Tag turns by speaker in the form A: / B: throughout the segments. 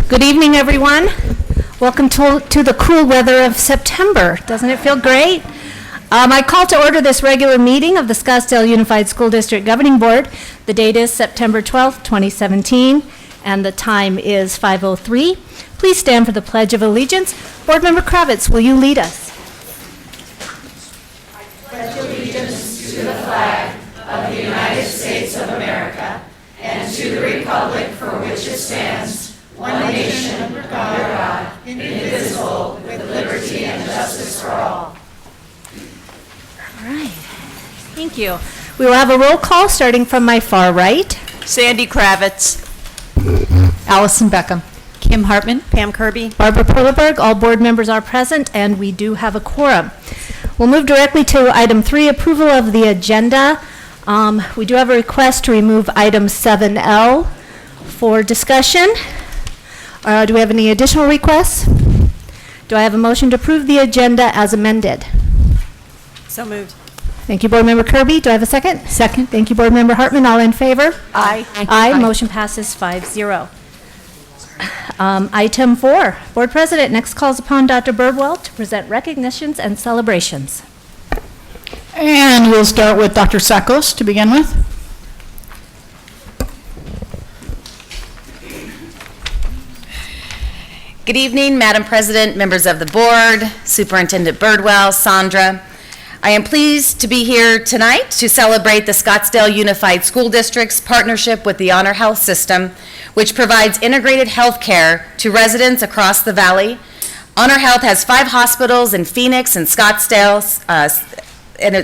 A: Good evening, everyone. Welcome to the cool weather of September. Doesn't it feel great? I call to order this regular meeting of the Scottsdale Unified School District Governing Board. The date is September 12th, 2017, and the time is 5:03. Please stand for the Pledge of Allegiance. Board Member Kravitz, will you lead us?
B: I pledge allegiance to the flag of the United States of America and to the republic for which it stands, one nation, under God, indivisible, with liberty and justice for all.
A: All right. Thank you. We will have a roll call starting from my far right.
C: Sandy Kravitz.
D: Allison Beckham.
C: Kim Hartman. Pam Kirby.
A: Barbara Perleberg. All board members are present, and we do have a quorum. We'll move directly to item 3, approval of the agenda. We do have a request to remove item 7L for discussion. Do we have any additional requests? Do I have a motion to approve the agenda as amended?
C: So moved.
A: Thank you, Board Member Kirby. Do I have a second?
D: Second.
A: Thank you, Board Member Hartman. All in favor?
C: Aye.
A: Aye. Motion passes 5-0. Item 4, Board President next calls upon Dr. Birdwell to present recognitions and celebrations.
D: And we'll start with Dr. Sakos to begin with.
E: Good evening, Madam President, members of the board, Superintendent Birdwell, Sandra. I am pleased to be here tonight to celebrate the Scottsdale Unified School District's partnership with the Honor Health System, which provides integrated health care to residents across the valley. Honor Health has 5 hospitals in Phoenix and Scottsdale,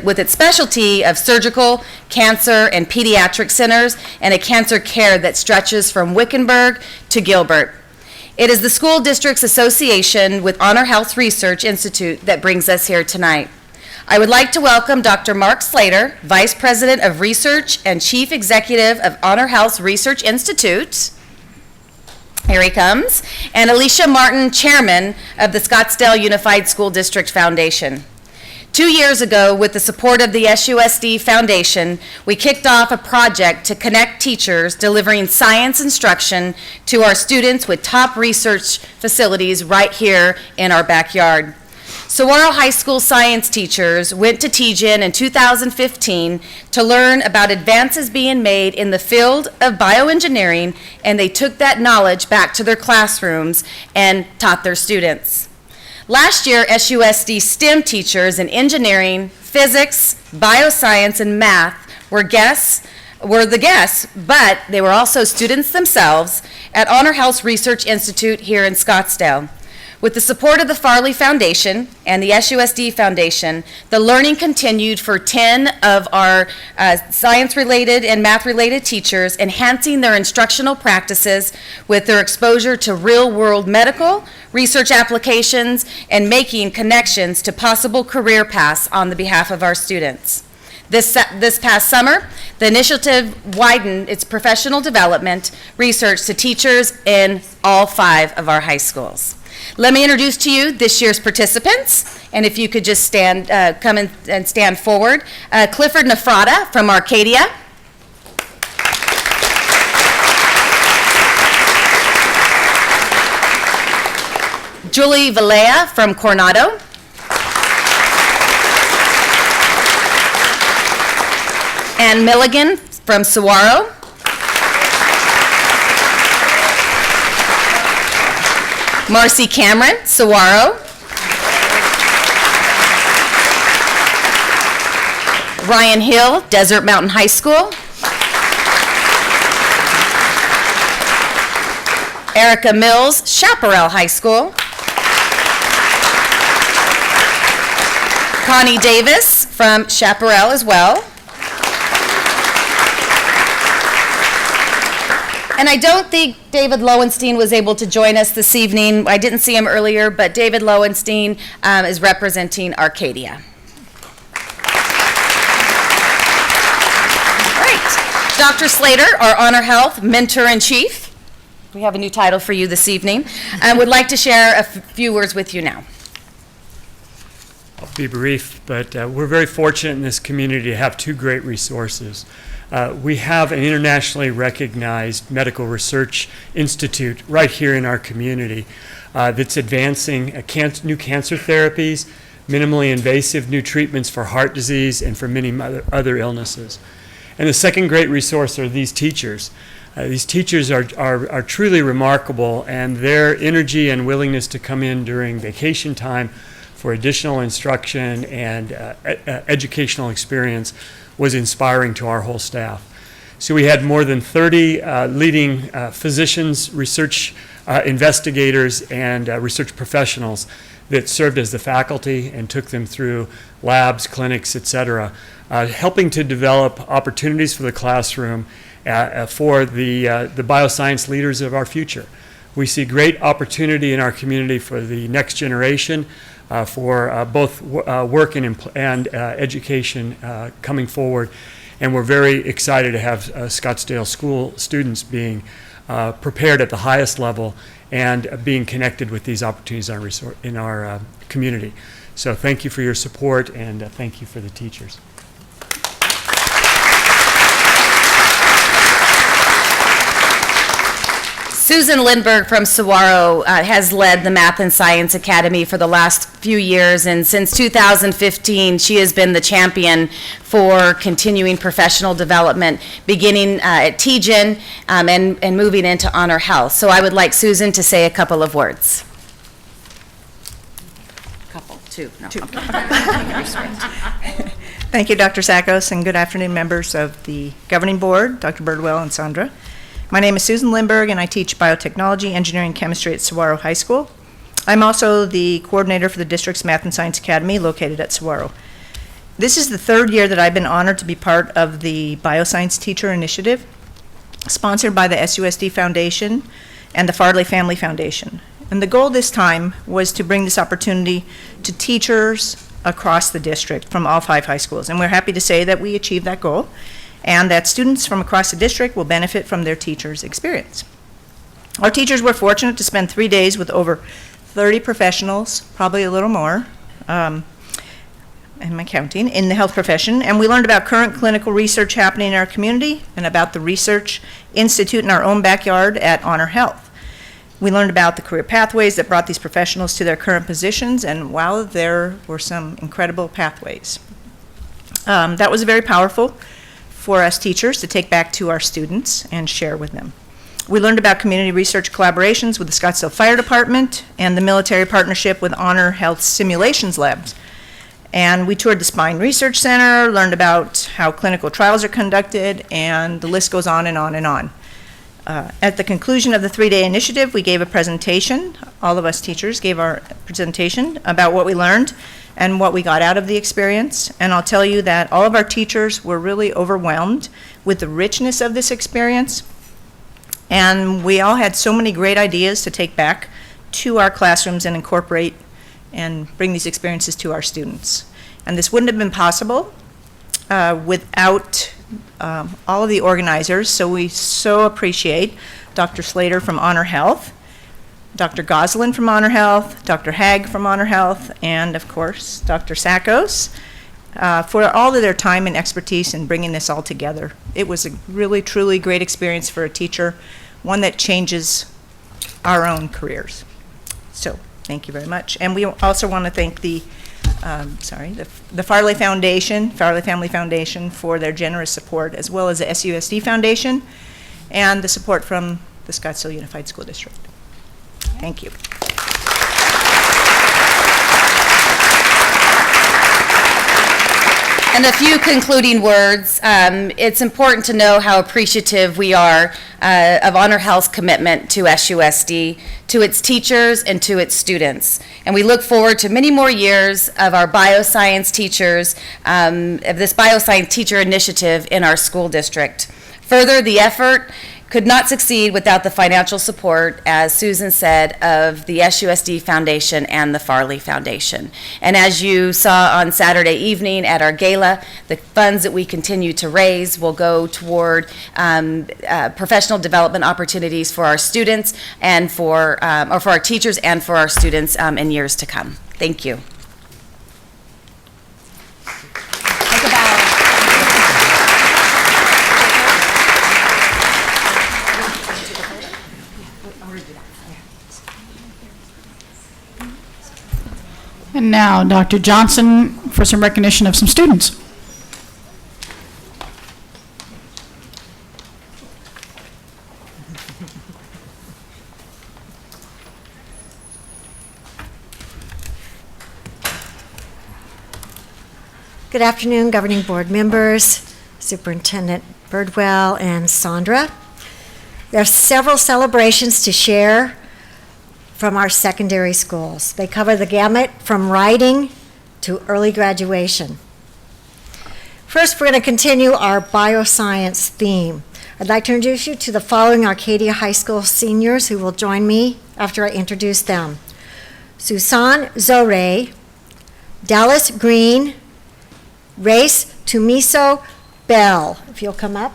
E: with its specialty of surgical, cancer, and pediatric centers, and a cancer care that stretches from Wickenburg to Gilbert. It is the school district's association with Honor Health Research Institute that brings us here tonight. I would like to welcome Dr. Mark Slater, Vice President of Research and Chief Executive of Honor Health Research Institute. Here he comes. And Alicia Martin, Chairman of the Scottsdale Unified School District Foundation. 2 years ago, with the support of the SUSD Foundation, we kicked off a project to connect teachers delivering science instruction to our students with top research facilities right here in our backyard. Saguaro High School science teachers went to TGen in 2015 to learn about advances being made in the field of bioengineering, and they took that knowledge back to their classrooms and taught their students. Last year, SUSD STEM teachers in engineering, physics, bioscience, and math were the guests, but they were also students themselves at Honor Health Research Institute here in Scottsdale. With the support of the Farley Foundation and the SUSD Foundation, the learning continued for 10 of our science-related and math-related teachers, enhancing their instructional practices with their exposure to real-world medical, research applications, and making connections to possible career paths on the behalf of our students. This past summer, the initiative widened its professional development research to teachers in all 5 of our high schools. Let me introduce to you this year's participants, and if you could just come and stand forward. Clifford Nefrata from Arcadia. Julie Valea from Coronado. Ann Milligan from Saguaro. Marcy Cameron, Saguaro. Ryan Hill, Desert Mountain High School. Erica Mills, Chaparral High School. Connie Davis from Chaparral as well. And I don't think David Lowenstein was able to join us this evening. I didn't see him earlier, but David Lowenstein is representing Arcadia. All right. Dr. Slater, our Honor Health Mentor-in-Chief, we have a new title for you this evening, and would like to share a few words with you now.
F: be brief, but we're very fortunate in this community to have two great resources. We have an internationally recognized medical research institute right here in our community that's advancing new cancer therapies, minimally invasive new treatments for heart disease and for many other illnesses. And the second great resource are these teachers. These teachers are truly remarkable, and their energy and willingness to come in during vacation time for additional instruction and educational experience was inspiring to our whole staff. So we had more than 30 leading physicians, research investigators, and research professionals that served as the faculty and took them through labs, clinics, et cetera, helping to develop opportunities for the classroom for the bioscience leaders of our future. We see great opportunity in our community for the next generation, for both work and education coming forward. And we're very excited to have Scottsdale school students being prepared at the highest level and being connected with these opportunities in our community. So thank you for your support, and thank you for the teachers.
E: Susan Lindberg from Saguaro has led the Math and Science Academy for the last few years, and since 2015, she has been the champion for continuing professional development, beginning at TGen and moving into Honor Health. So I would like Susan to say a couple of words. Two.
G: Thank you, Dr. Sakos, and good afternoon, members of the Governing Board, Dr. Birdwell and Sandra. My name is Susan Lindberg, and I teach biotechnology, engineering, and chemistry at Saguaro High School. I'm also the coordinator for the district's Math and Science Academy located at Saguaro. This is the third year that I've been honored to be part of the Bioscience Teacher Initiative, sponsored by the SUSD Foundation and the Farley Family Foundation. And the goal this time was to bring this opportunity to teachers across the district from all 5 high schools. And we're happy to say that we achieved that goal, and that students from across the district will benefit from their teachers' experience. Our teachers were fortunate to spend 3 days with over 30 professionals, probably a little more, am I counting, in the health profession, and we learned about current clinical research happening in our community and about the research institute in our own backyard at Honor Health. We learned about the career pathways that brought these professionals to their current positions, and wow, there were some incredible pathways. That was very powerful for us teachers to take back to our students and share with them. We learned about community research collaborations with the Scottsdale Fire Department and the military partnership with Honor Health Simulations Labs. And we toured the Spine Research Center, learned about how clinical trials are conducted, and the list goes on and on and on. At the conclusion of the 3-day initiative, we gave a presentation. All of us teachers gave our presentation about what we learned and what we got out of the experience. And I'll tell you that all of our teachers were really overwhelmed with the richness of this experience. And we all had so many great ideas to take back to our classrooms and incorporate and bring these experiences to our students. And this wouldn't have been possible without all of the organizers, so we so appreciate Dr. Slater from Honor Health, Dr. Goslin from Honor Health, Dr. Hag from Honor Health, and of course, Dr. Sakos, for all of their time and expertise in bringing this all together. It was a really, truly great experience for a teacher, one that changes our own careers. So, thank you very much. And we also want to thank the Farley Foundation, Farley Family Foundation, for their generous support, as well as the SUSD Foundation and the support from the Scottsdale Unified School District. Thank you.
E: And a few concluding words. It's important to know how appreciative we are of Honor Health's commitment to SUSD, to its teachers, and to its students. And we look forward to many more years of our bioscience teachers, of this bioscience teacher initiative in our school district. Further, the effort could not succeed without the financial support, as Susan said, of the SUSD Foundation and the Farley Foundation. And as you saw on Saturday evening at our gala, the funds that we continue to raise will go toward professional development opportunities for our students and or for our teachers and for our students in years to come. Thank you.
D: Now, Dr. Johnson for some recognition of some students.
H: Good afternoon, Governing Board members, Superintendent Birdwell and Sandra. There are several celebrations to share from our secondary schools. They cover the gamut from writing to early graduation. First, we're going to continue our bioscience theme. I'd like to introduce you to the following Arcadia High School seniors who will join me after I introduce them. Susan Zoré, Dallas Green, Race Tumiso Bell. If you'll come up.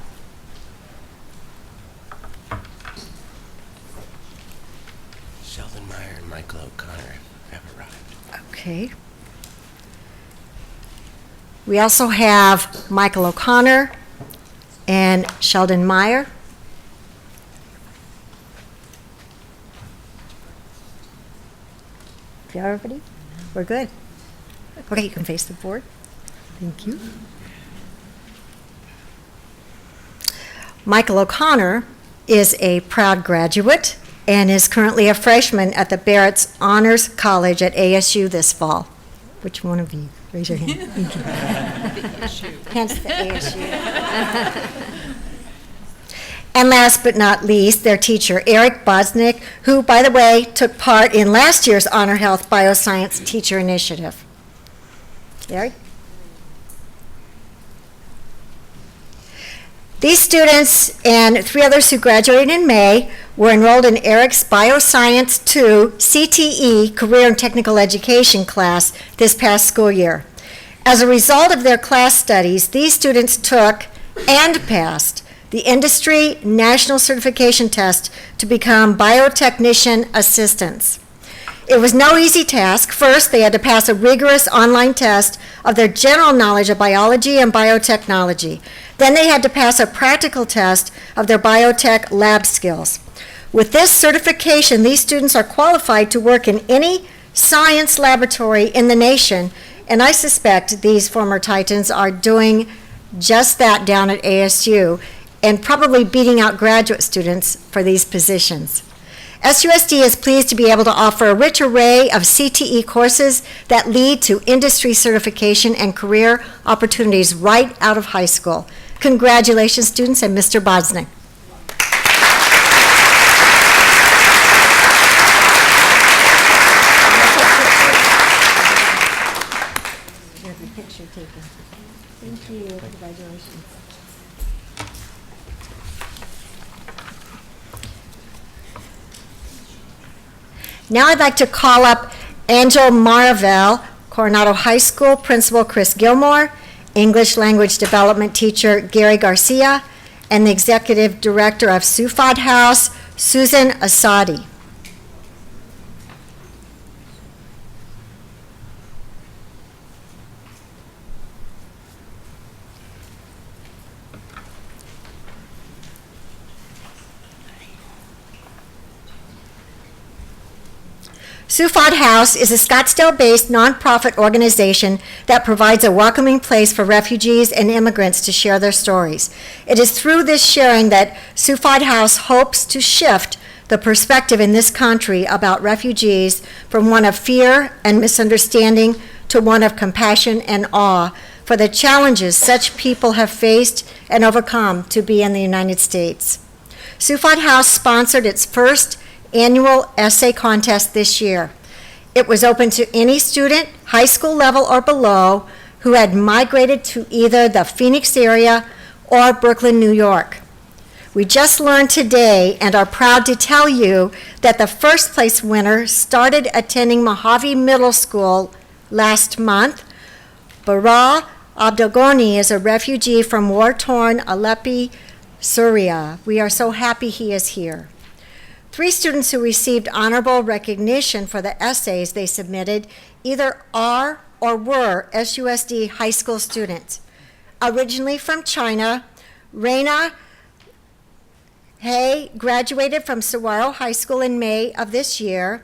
I: Sheldon Meyer and Michael O'Connor have arrived.
H: Okay. We also have Michael O'Connor and Sheldon Meyer. You got everybody? We're good. Okay, you can face the board. Thank you. Michael O'Connor is a proud graduate and is currently a freshman at the Barrett's Honors College at ASU this fall. Which one of you? Raise your hand. Hence the ASU. And last but not least, their teacher, Eric Bosnick, who, by the way, took part in last year's Honor Health Bioscience Teacher Initiative. Eric? These students and 3 others who graduated in May were enrolled in Eric's Bioscience 2 CTE Career and Technical Education class this past school year. As a result of their class studies, these students took and passed the Industry National Certification Test to become biotechnician assistants. It was no easy task. First, they had to pass a rigorous online test of their general knowledge of biology and biotechnology. Then they had to pass a practical test of their biotech lab skills. With this certification, these students are qualified to work in any science laboratory in the nation, and I suspect these former Titans are doing just that down at ASU and probably beating out graduate students for these positions. SUSD is pleased to be able to offer a rich array of CTE courses that lead to industry certification and career opportunities right out of high school. Congratulations, students, and Mr. Bosnick. Thank you. Congratulations. Now I'd like to call up Angel Maravel, Coronado High School Principal Chris Gilmore, English Language Development Teacher Gary Garcia, and the Executive Director of Sufad House, Susan Asadi. Sufad House is a Scottsdale-based nonprofit organization that provides a welcoming place for refugees and immigrants to share their stories. It is through this sharing that Sufad House hopes to shift the perspective in this country about refugees from one of fear and misunderstanding to one of compassion and awe for the challenges such people have faced and overcome to be in the United States. Sufad House sponsored its first annual essay contest this year. It was open to any student, high school level or below, who had migrated to either the Phoenix area or Brooklyn, New York. We just learned today and are proud to tell you that the first place winner started attending Mojave Middle School last month. Bara Abdelgoni is a refugee from war-torn Aleppo, Syria. We are so happy he is here. 3 students who received honorable recognition for the essays they submitted either are or were SUSD high school students. Originally from China, Reina He graduated from Saguaro High School in May of this year.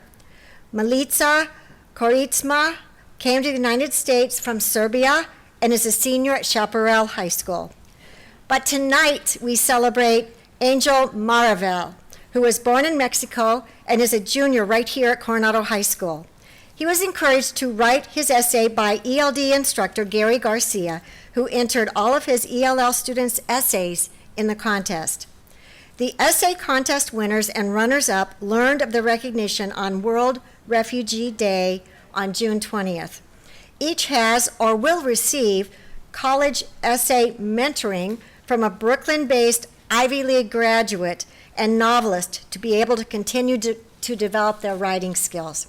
H: Melitza Koritsma came to the United States from Serbia and is a senior at Chaparral High School. But tonight, we celebrate Angel Maravel, who was born in Mexico and is a junior right here at Coronado High School. He was encouraged to write his essay by ELD instructor Gary Garcia, who entered all of his ELL students' essays in the contest. The essay contest winners and runners-up learned of the recognition on World Refugee Day on June 20th. Each has or will receive college essay mentoring from a Brooklyn-based Ivy League graduate and novelist to be able to continue to develop their writing skills.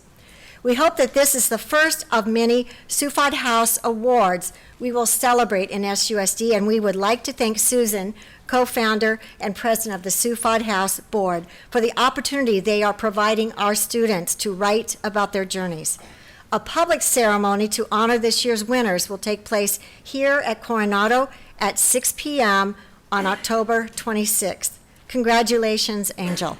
H: We hope that this is the first of many Sufod House Awards we will celebrate in SUSD, and we would like to thank Susan, co-founder and president of the Sufod House Board, for the opportunity they are providing our students to write about their journeys. A public ceremony to honor this year's winners will take place here at Coronado at 6 p.m. on October 26th. Congratulations, Angel.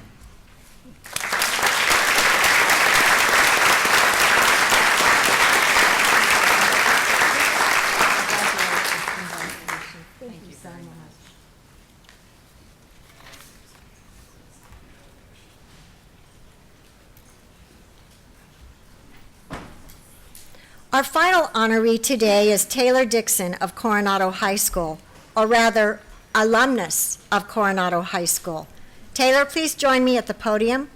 H: Our final honoree today is Taylor Dixon of Coronado High School, or rather, alumnus of Coronado High School. Taylor, please join me at the podium,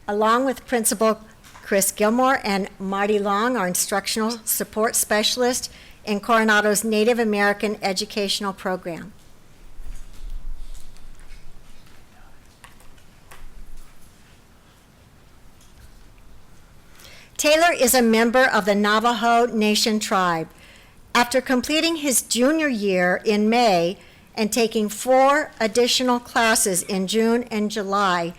H: along with Principal Chris Gilmore and Marty Long, our instructional support specialist in Coronado's Native American Educational Program. Taylor is a member of the Navajo Nation tribe. After completing his junior year in May and taking 4 additional classes in June and July,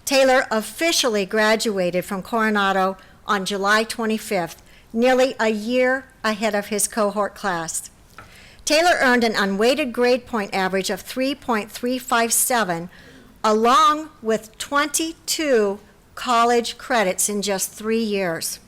H: Taylor officially graduated from Coronado on July 25th, nearly a year ahead of his cohort class. Taylor earned an unweighted grade point average of 3.357, along with 22 college credits in just 3 years.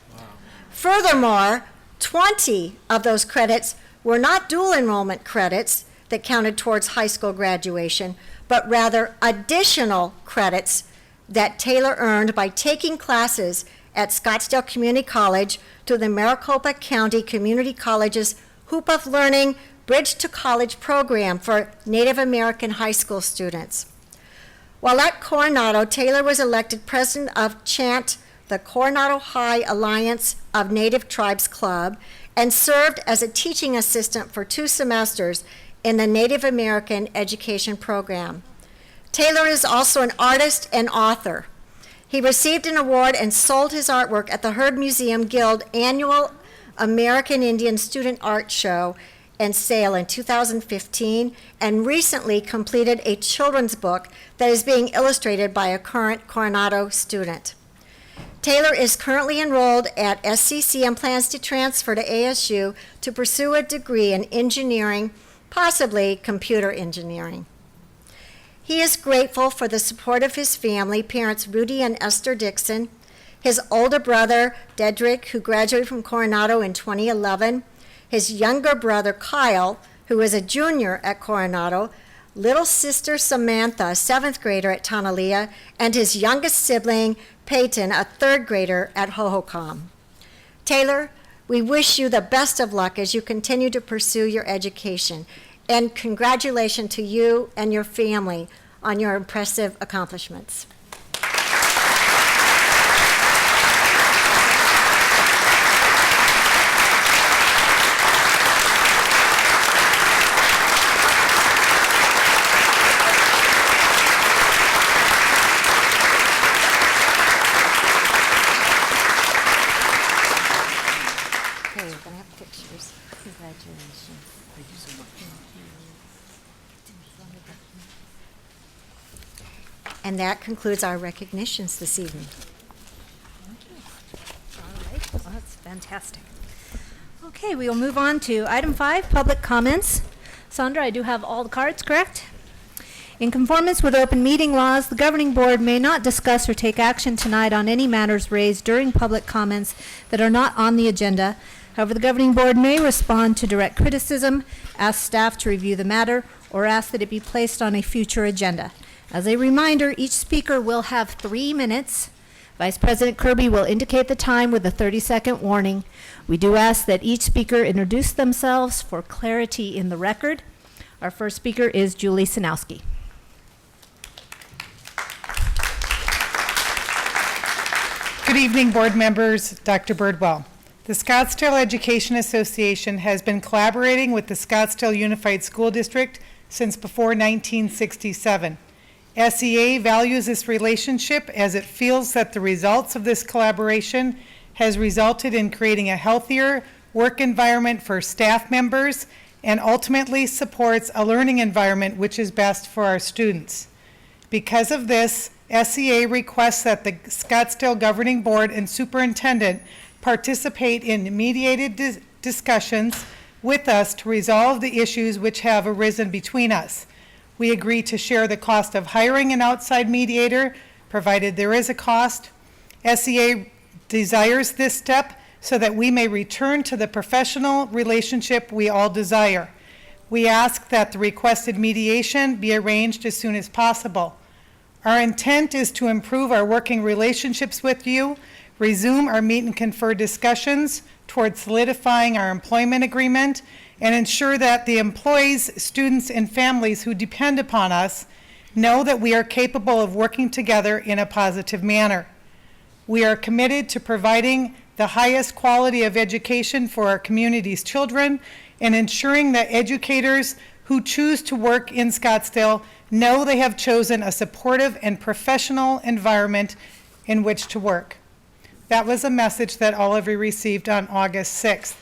H: Furthermore, 20 of those credits were not dual enrollment credits that counted towards high school graduation, but rather additional credits that Taylor earned by taking classes at Scottsdale Community College through the Maricopa County Community College's Hoop of Learning Bridge to College program for Native American high school students. While at Coronado, Taylor was elected president of CHANT, the Coronado High Alliance of Native Tribes Club, and served as a teaching assistant for 2 semesters in the Native American Education Program. Taylor is also an artist and author. He received an award and sold his artwork at the Heard Museum Guild annual American Indian Student Art Show and sale in 2015, and recently completed a children's book that is being illustrated by a current Coronado student. Taylor is currently enrolled at SCC and plans to transfer to ASU to pursue a degree in engineering, possibly computer engineering. He is grateful for the support of his family, parents Rudy and Esther Dixon, his older brother, Dedrick, who graduated from Coronado in 2011, his younger brother, Kyle, who is a junior at Coronado, little sister Samantha, a 7th grader at Tonalea, and his youngest sibling, Peyton, a 3rd grader at Hohokam. Taylor, we wish you the best of luck as you continue to pursue your education, and congratulations to you and your family on your impressive accomplishments. Okay, we're gonna have pictures. Congratulations.
I: Thank you so much.
H: And that concludes our recognitions this evening.
A: All right, well, that's fantastic. Okay, we will move on to item 5, public comments. Sandra, I do have all the cards, correct? In conformance with open meeting laws, the governing board may not discuss or take action tonight on any matters raised during public comments that are not on the agenda. However, the governing board may respond to direct criticism, ask staff to review the matter, or ask that it be placed on a future agenda. As a reminder, each speaker will have 3 minutes. Vice President Kirby will indicate the time with a 30-second warning. We do ask that each speaker introduce themselves for clarity in the record. Our first speaker is Julie Sinowski.
J: Good evening, board members, Dr. Birdwell. The Scottsdale Education Association has been collaborating with the Scottsdale Unified School District since before 1967. SEA values this relationship as it feels that the results of this collaboration has resulted in creating a healthier work environment for staff members and ultimately supports a learning environment which is best for our students. Because of this, SEA requests that the Scottsdale Governing Board and Superintendent participate in mediated discussions with us to resolve the issues which have arisen between us. We agree to share the cost of hiring an outside mediator, provided there is a cost. SEA desires this step so that we may return to the professional relationship we all desire. We ask that the requested mediation be arranged as soon as possible. Our intent is to improve our working relationships with you, resume our meet and confer discussions towards solidifying our employment agreement, and ensure that the employees, students, and families who depend upon us know that we are capable of working together in a positive manner. We are committed to providing the highest quality of education for our community's children and ensuring that educators who choose to work in Scottsdale know they have chosen a supportive and professional environment in which to work. That was a message that all of you received on August 6th.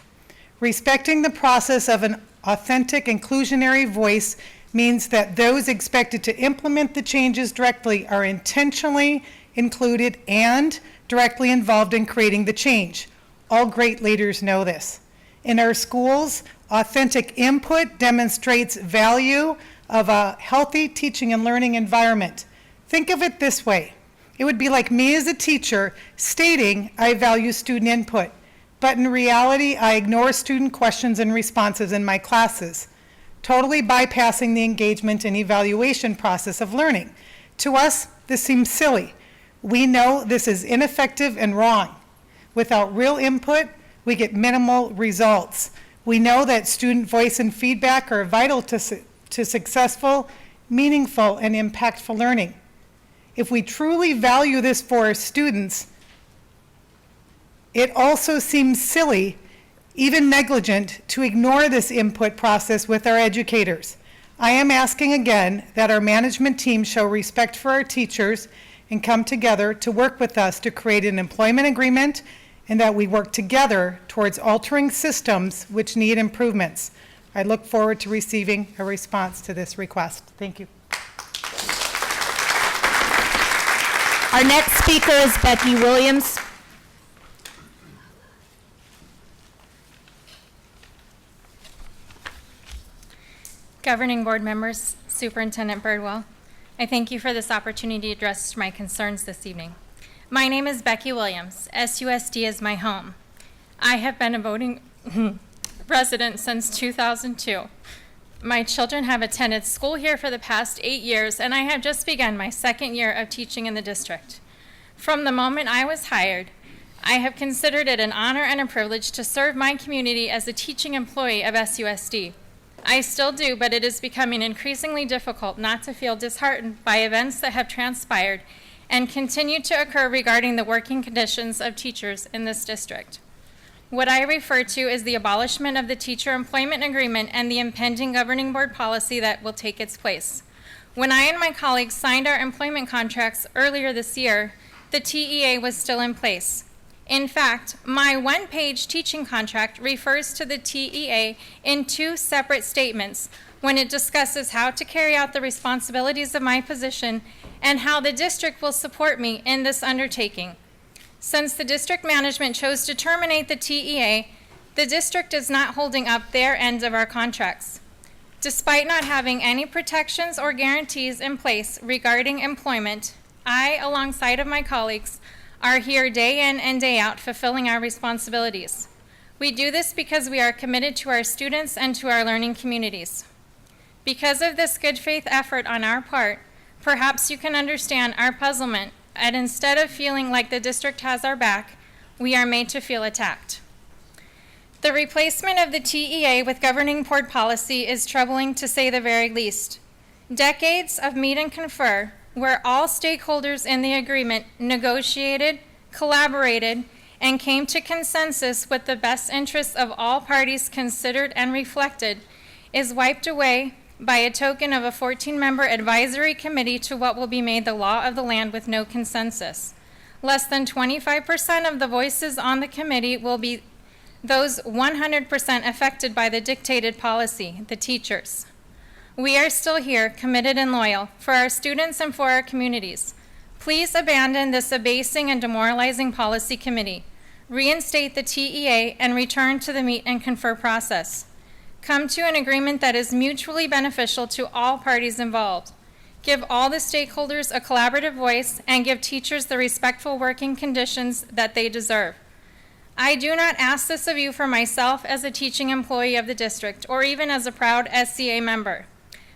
J: Respecting the process of an authentic inclusionary voice means that those expected to implement the changes directly are intentionally included and directly involved in creating the change. All great leaders know this. In our schools, authentic input demonstrates value of a healthy teaching and learning environment. Think of it this way. It would be like me as a teacher stating I value student input, but in reality, I ignore student questions and responses in my classes, totally bypassing the engagement and evaluation process of learning. To us, this seems silly. We know this is ineffective and wrong. Without real input, we get minimal results. We know that student voice and feedback are vital to successful, meaningful, and impactful learning. If we truly value this for our students, it also seems silly, even negligent, to ignore this input process with our educators. I am asking again that our management team show respect for our teachers and come together to work with us to create an employment agreement and that we work together towards altering systems which need improvements. I look forward to receiving a response to this request. Thank you.
A: Our next speaker is Becky Williams.
K: Governing board members, Superintendent Birdwell, I thank you for this opportunity to address my concerns this evening. My name is Becky Williams. SUSD is my home. I have been a voting resident since 2002. My children have attended school here for the past 8 years, and I have just begun my second year of teaching in the district. From the moment I was hired, I have considered it an honor and a privilege to serve my community as a teaching employee of SUSD. I still do, but it is becoming increasingly difficult not to feel disheartened by events that have transpired and continue to occur regarding the working conditions of teachers in this district. What I refer to is the abolishment of the teacher employment agreement and the impending governing board policy that will take its place. When I and my colleagues signed our employment contracts earlier this year, the TEA was still in place. In fact, my one-page teaching contract refers to the TEA in 2 separate statements when it discusses how to carry out the responsibilities of my position and how the district will support me in this undertaking. Since the district management chose to terminate the TEA, the district is not holding up their end of our contracts. Despite not having any protections or guarantees in place regarding employment, I, alongside of my colleagues, are here day in and day out fulfilling our responsibilities. We do this because we are committed to our students and to our learning communities. Because of this good faith effort on our part, perhaps you can understand our puzzlement, and instead of feeling like the district has our back, we are made to feel attacked. The replacement of the TEA with governing board policy is troubling to say the very least. Decades of meet and confer, where all stakeholders in the agreement negotiated, collaborated, and came to consensus with the best interests of all parties considered and reflected, is wiped away by a token of a 14-member advisory committee to what will be made the law of the land with no consensus. Less than 25% of the voices on the committee will be those 100% affected by the dictated policy, the teachers. We are still here, committed and loyal, for our students and for our communities. Please abandon this abasing and demoralizing policy committee. Reinstate the TEA and return to the meet and confer process. Come to an agreement that is mutually beneficial to all parties involved. Give all the stakeholders a collaborative voice and give teachers the respectful working conditions that they deserve. I do not ask this of you for myself as a teaching employee of the district or even as a proud SCA member,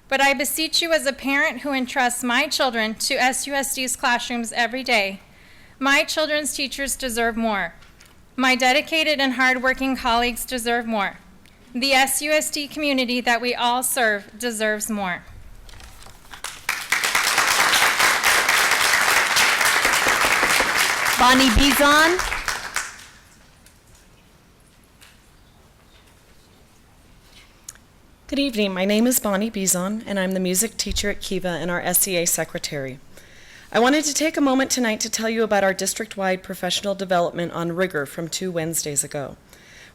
K: but I beseech you as a parent who entrusts my children to SUSD's classrooms every day. My children's teachers deserve more. My dedicated and hardworking colleagues deserve more. The SUSD community that we all serve deserves more.
A: Bonnie Bizon.
L: Good evening. My name is Bonnie Bizon, and I'm the music teacher at Kiva and our SEA secretary. I wanted to take a moment tonight to tell you about our district-wide professional development on rigor from 2 Wednesdays ago.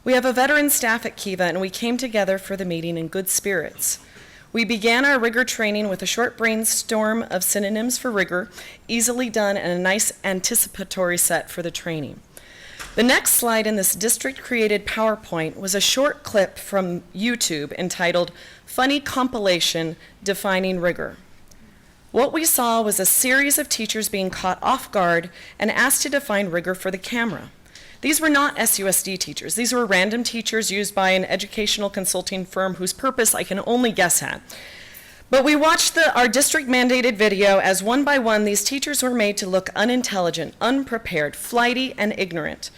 L: We have a veteran staff at Kiva, and we came together for the meeting in good spirits. We began our rigor training with a short brainstorm of synonyms for rigor, easily done, and a nice anticipatory set for the training. The next slide in this district-created PowerPoint was a short clip from YouTube entitled Funny Compilation Defining Rigor. What we saw was a series of teachers being caught off guard and asked to define rigor for the camera. These were not SUSD teachers. These were random teachers used by an educational consulting firm whose purpose I can only guess at. But we watched our district-mandated video as one by one these teachers were made to look unintelligent, unprepared, flighty, and ignorant.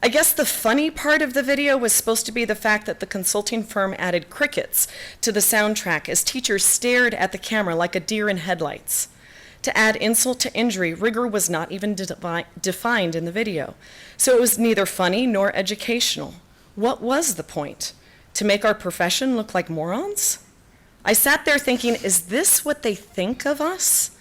L: I guess the funny part of the video was supposed to be the fact that the consulting firm added crickets to the soundtrack as teachers stared at the camera like a deer in headlights. To add insult to injury, rigor was not even defined in the video. So it was neither funny nor educational. What was the point? To make our profession look like morons? I sat there thinking, is this what they think of us?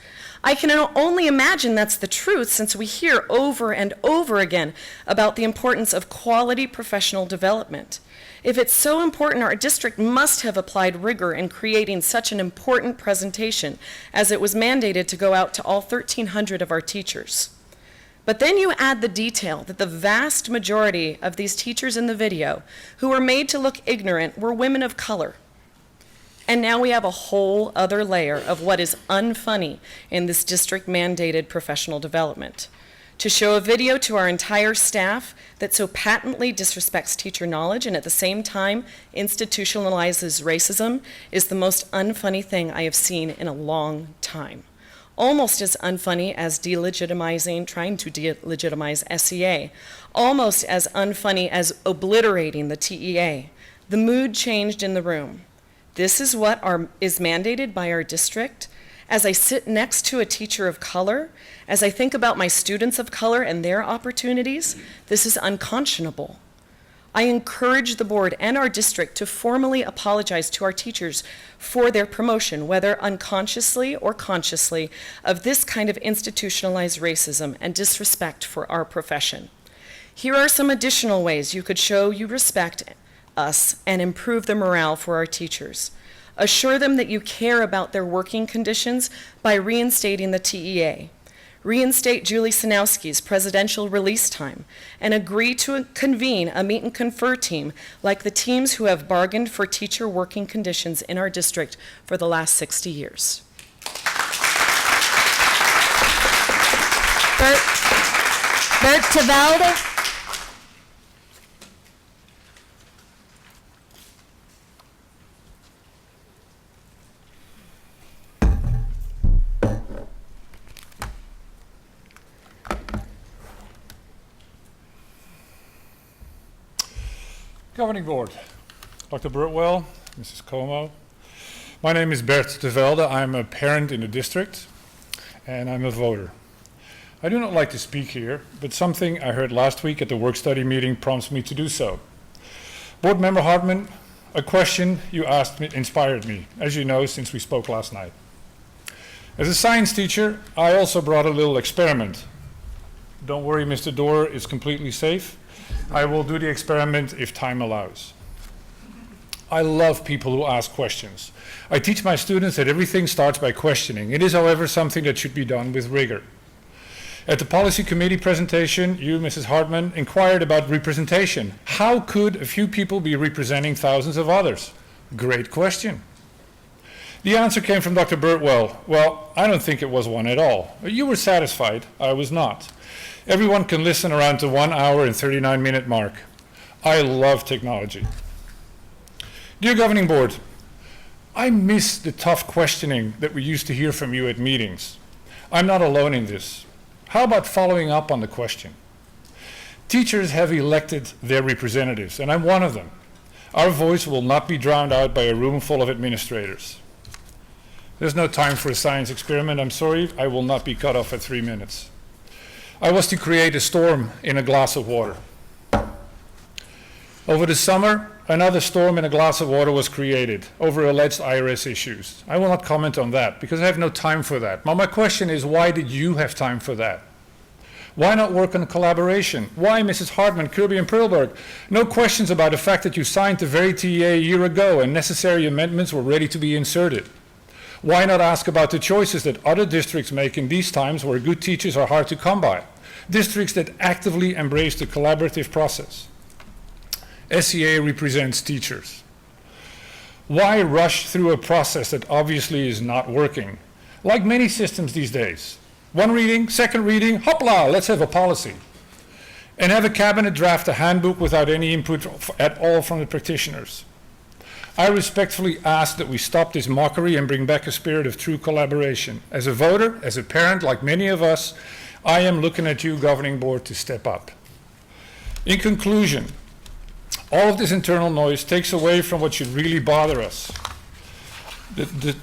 L: I can only imagine that's the truth since we hear over and over again about the importance of quality professional development. If it's so important, our district must have applied rigor in creating such an important presentation as it was mandated to go out to all 1,300 of our teachers. But then you add the detail that the vast majority of these teachers in the video who were made to look ignorant were women of color. And now we have a whole other layer of what is unfunny in this district-mandated professional development. To show a video to our entire staff that so patently disrespects teacher knowledge and at the same time institutionalizes racism is the most unfunny thing I have seen in a long time. Almost as unfunny as trying to delegitimize SEA. Almost as unfunny as obliterating the TEA. The mood changed in the room. This is what is mandated by our district. As I sit next to a teacher of color, as I think about my students of color and their opportunities, this is unconscionable. I encourage the board and our district to formally apologize to our teachers for their promotion, whether unconsciously or consciously, of this kind of institutionalized racism and disrespect for our profession. Here are some additional ways you could show you respect us and improve the morale for our teachers. Assure them that you care about their working conditions by reinstating the TEA. Reinstate Julie Sanowski's presidential release time and agree to convene a meet and confer team like the teams who have bargained for teacher working conditions in our district for the last 60 years.
A: Bert Tavelde.
M: Governing Board, Dr. Burtwell, Mrs. Como. My name is Bert de Velde. I'm a parent in the district, and I'm a voter. I do not like to speak here, but something I heard last week at the work-study meeting prompts me to do so. Board Member Hartman, a question you asked me inspired me, as you know, since we spoke last night. As a science teacher, I also brought a little experiment. Don't worry, Mr. Doerr, it's completely safe. I will do the experiment if time allows. I love people who ask questions. I teach my students that everything starts by questioning. It is, however, something that should be done with rigor. At the policy committee presentation, you, Mrs. Hartman, inquired about representation. How could a few people be representing thousands of others? Great question. The answer came from Dr. Burtwell. Well, I don't think it was one at all. You were satisfied. I was not. Everyone can listen around the 1 hour and 39-minute mark. I love technology. Dear Governing Board, I miss the tough questioning that we used to hear from you at meetings. I'm not alone in this. How about following up on the question? Teachers have elected their representatives, and I'm one of them. Our voice will not be drowned out by a room full of administrators. There's no time for a science experiment, I'm sorry. I will not be cut off at 3 minutes. I was to create a storm in a glass of water. Over the summer, another storm in a glass of water was created over alleged IRS issues. I will not comment on that because I have no time for that. But my question is, why did you have time for that? Why not work on collaboration? Why, Mrs. Hartman, Kirby, and Perlberg? No questions about the fact that you signed the very TA a year ago and necessary amendments were ready to be inserted. Why not ask about the choices that other districts make in these times where good teachers are hard to come by? Districts that actively embrace the collaborative process. SEA represents teachers. Why rush through a process that obviously is not working? Like many systems these days. One reading, second reading, hopla, let's have a policy. And have a cabinet draft a handbook without any input at all from the practitioners. I respectfully ask that we stop this mockery and bring back a spirit of true collaboration. As a voter, as a parent, like many of us, I am looking at you, Governing Board, to step up. In conclusion, all of this internal noise takes away from what should really bother us. The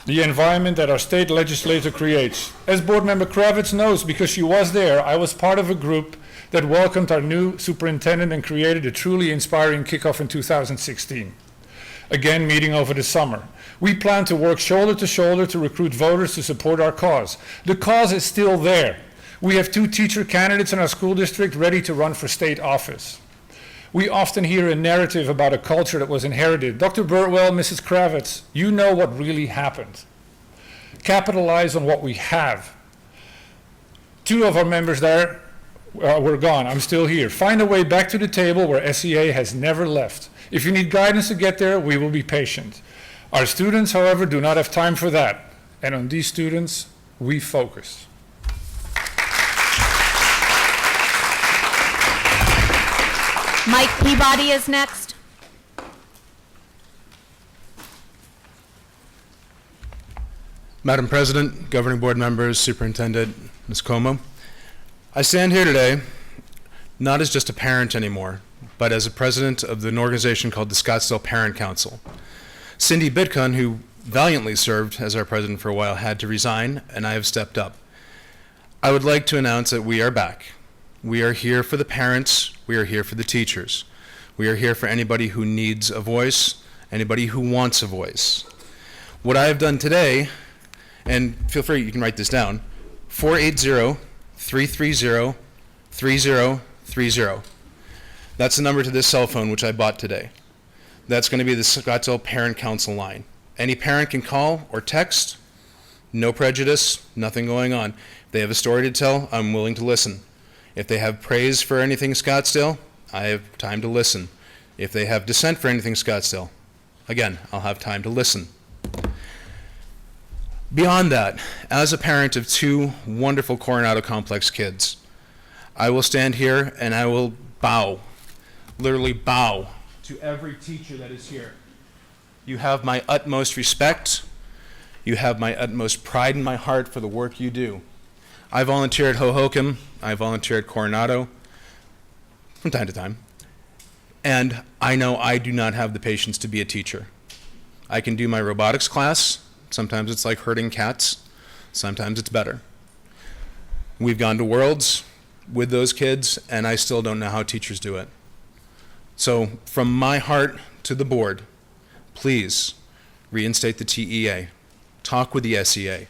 M: environment that our state legislature creates. As Board Member Kravitz knows, because she was there, I was part of a group that welcomed our new superintendent and created a truly inspiring kickoff in 2016. Again, meeting over the summer. We plan to work shoulder to shoulder to recruit voters to support our cause. The cause is still there. We have 2 teacher candidates in our school district ready to run for state office. We often hear a narrative about a culture that was inherited. Dr. Burtwell, Mrs. Kravitz, you know what really happened. Capitalize on what we have. 2 of our members there were gone. I'm still here. Find a way back to the table where SEA has never left. If you need guidance to get there, we will be patient. Our students, however, do not have time for that. And on these students, we focus.
A: Mike Peabody is next.
N: Madam President, Governing Board members, Superintendent, Ms. Como, I stand here today not as just a parent anymore, but as a president of an organization called the Scottsdale Parent Council. Cindy Bitcon, who valiantly served as our president for a while, had to resign, and I have stepped up. I would like to announce that we are back. We are here for the parents. We are here for the teachers. We are here for anybody who needs a voice, anybody who wants a voice. What I have done today, and feel free, you can write this down, 480-330-3030. That's the number to this cell phone, which I bought today. That's going to be the Scottsdale Parent Council line. Any parent can call or text, no prejudice, nothing going on. If they have a story to tell, I'm willing to listen. If they have praise for anything Scottsdale, I have time to listen. If they have dissent for anything Scottsdale, again, I'll have time to listen. Beyond that, as a parent of 2 wonderful Coronado Complex kids, I will stand here and I will bow, literally bow, to every teacher that is here. You have my utmost respect. You have my utmost pride in my heart for the work you do. I volunteer at Hohokam. I volunteer at Coronado from time to time. And I know I do not have the patience to be a teacher. I can do my robotics class. Sometimes it's like herding cats. Sometimes it's better. We've gone to Worlds with those kids, and I still don't know how teachers do it. So from my heart to the board, please reinstate the TEA. Talk with the SEA.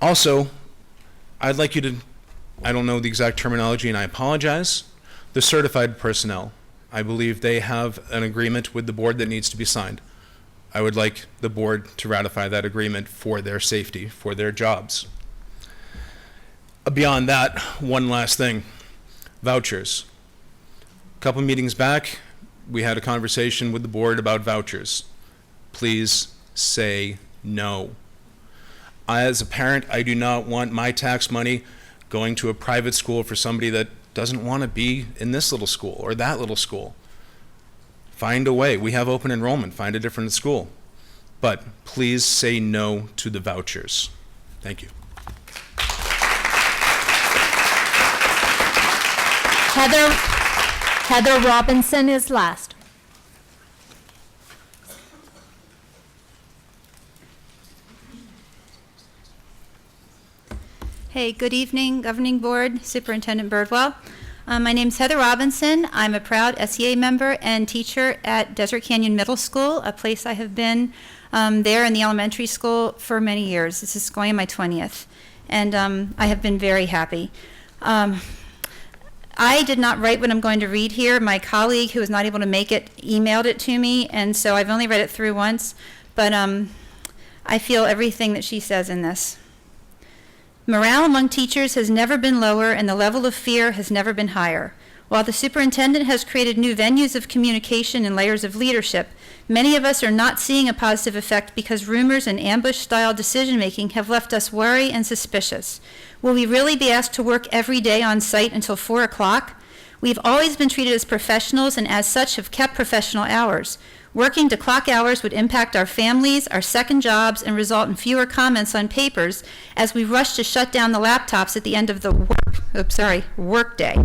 N: Also, I'd like you to, I don't know the exact terminology and I apologize, the certified personnel. I believe they have an agreement with the board that needs to be signed. I would like the board to ratify that agreement for their safety, for their jobs. Beyond that, one last thing, vouchers. A couple meetings back, we had a conversation with the board about vouchers. Please say no. As a parent, I do not want my tax money going to a private school for somebody that doesn't want to be in this little school or that little school. Find a way. We have open enrollment. Find a different school. But please say no to the vouchers. Thank you.
A: Heather Robinson is last.
O: Hey, good evening, Governing Board, Superintendent Birdwell. My name's Heather Robinson. I'm a proud SEA member and teacher at Desert Canyon Middle School, a place I have been there in the elementary school for many years. This is going on my 20th, and I have been very happy. I did not write what I'm going to read here. My colleague, who was not able to make it, emailed it to me, and so I've only read it through once, but I feel everything that she says in this. Morale among teachers has never been lower, and the level of fear has never been higher. While the superintendent has created new venues of communication and layers of leadership, many of us are not seeing a positive effect because rumors and ambush-style decision-making have left us worried and suspicious. Will we really be asked to work every day on site until 4 o'clock? We've always been treated as professionals and as such have kept professional hours. Working to clock hours would impact our families, our second jobs, and result in fewer comments on papers as we rush to shut down the laptops at the end of the work day.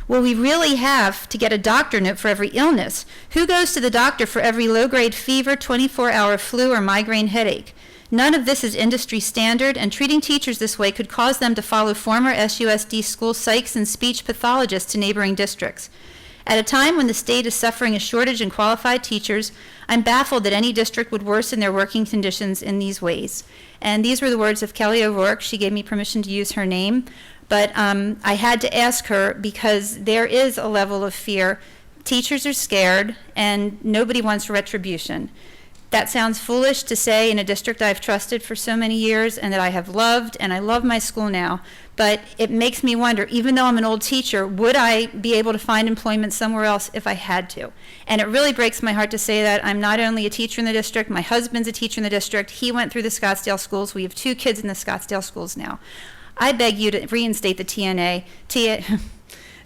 O: Will we really have to get a doctor note for every illness? Who goes to the doctor for every low-grade fever, 24-hour flu, or migraine headache? None of this is industry standard, and treating teachers this way could cause them to follow former SUSD school psychs and speech pathologists to neighboring districts. At a time when the state is suffering a shortage in qualified teachers, I'm baffled that any district would worsen their working conditions in these ways. And these were the words of Kelly O'Rourke. She gave me permission to use her name, but I had to ask her because there is a level of fear. Teachers are scared, and nobody wants retribution. That sounds foolish to say in a district I've trusted for so many years and that I have loved, and I love my school now, but it makes me wonder, even though I'm an old teacher, would I be able to find employment somewhere else if I had to? And it really breaks my heart to say that. I'm not only a teacher in the district, my husband's a teacher in the district. He went through the Scottsdale schools. We have 2 kids in the Scottsdale schools now. I beg you to reinstate the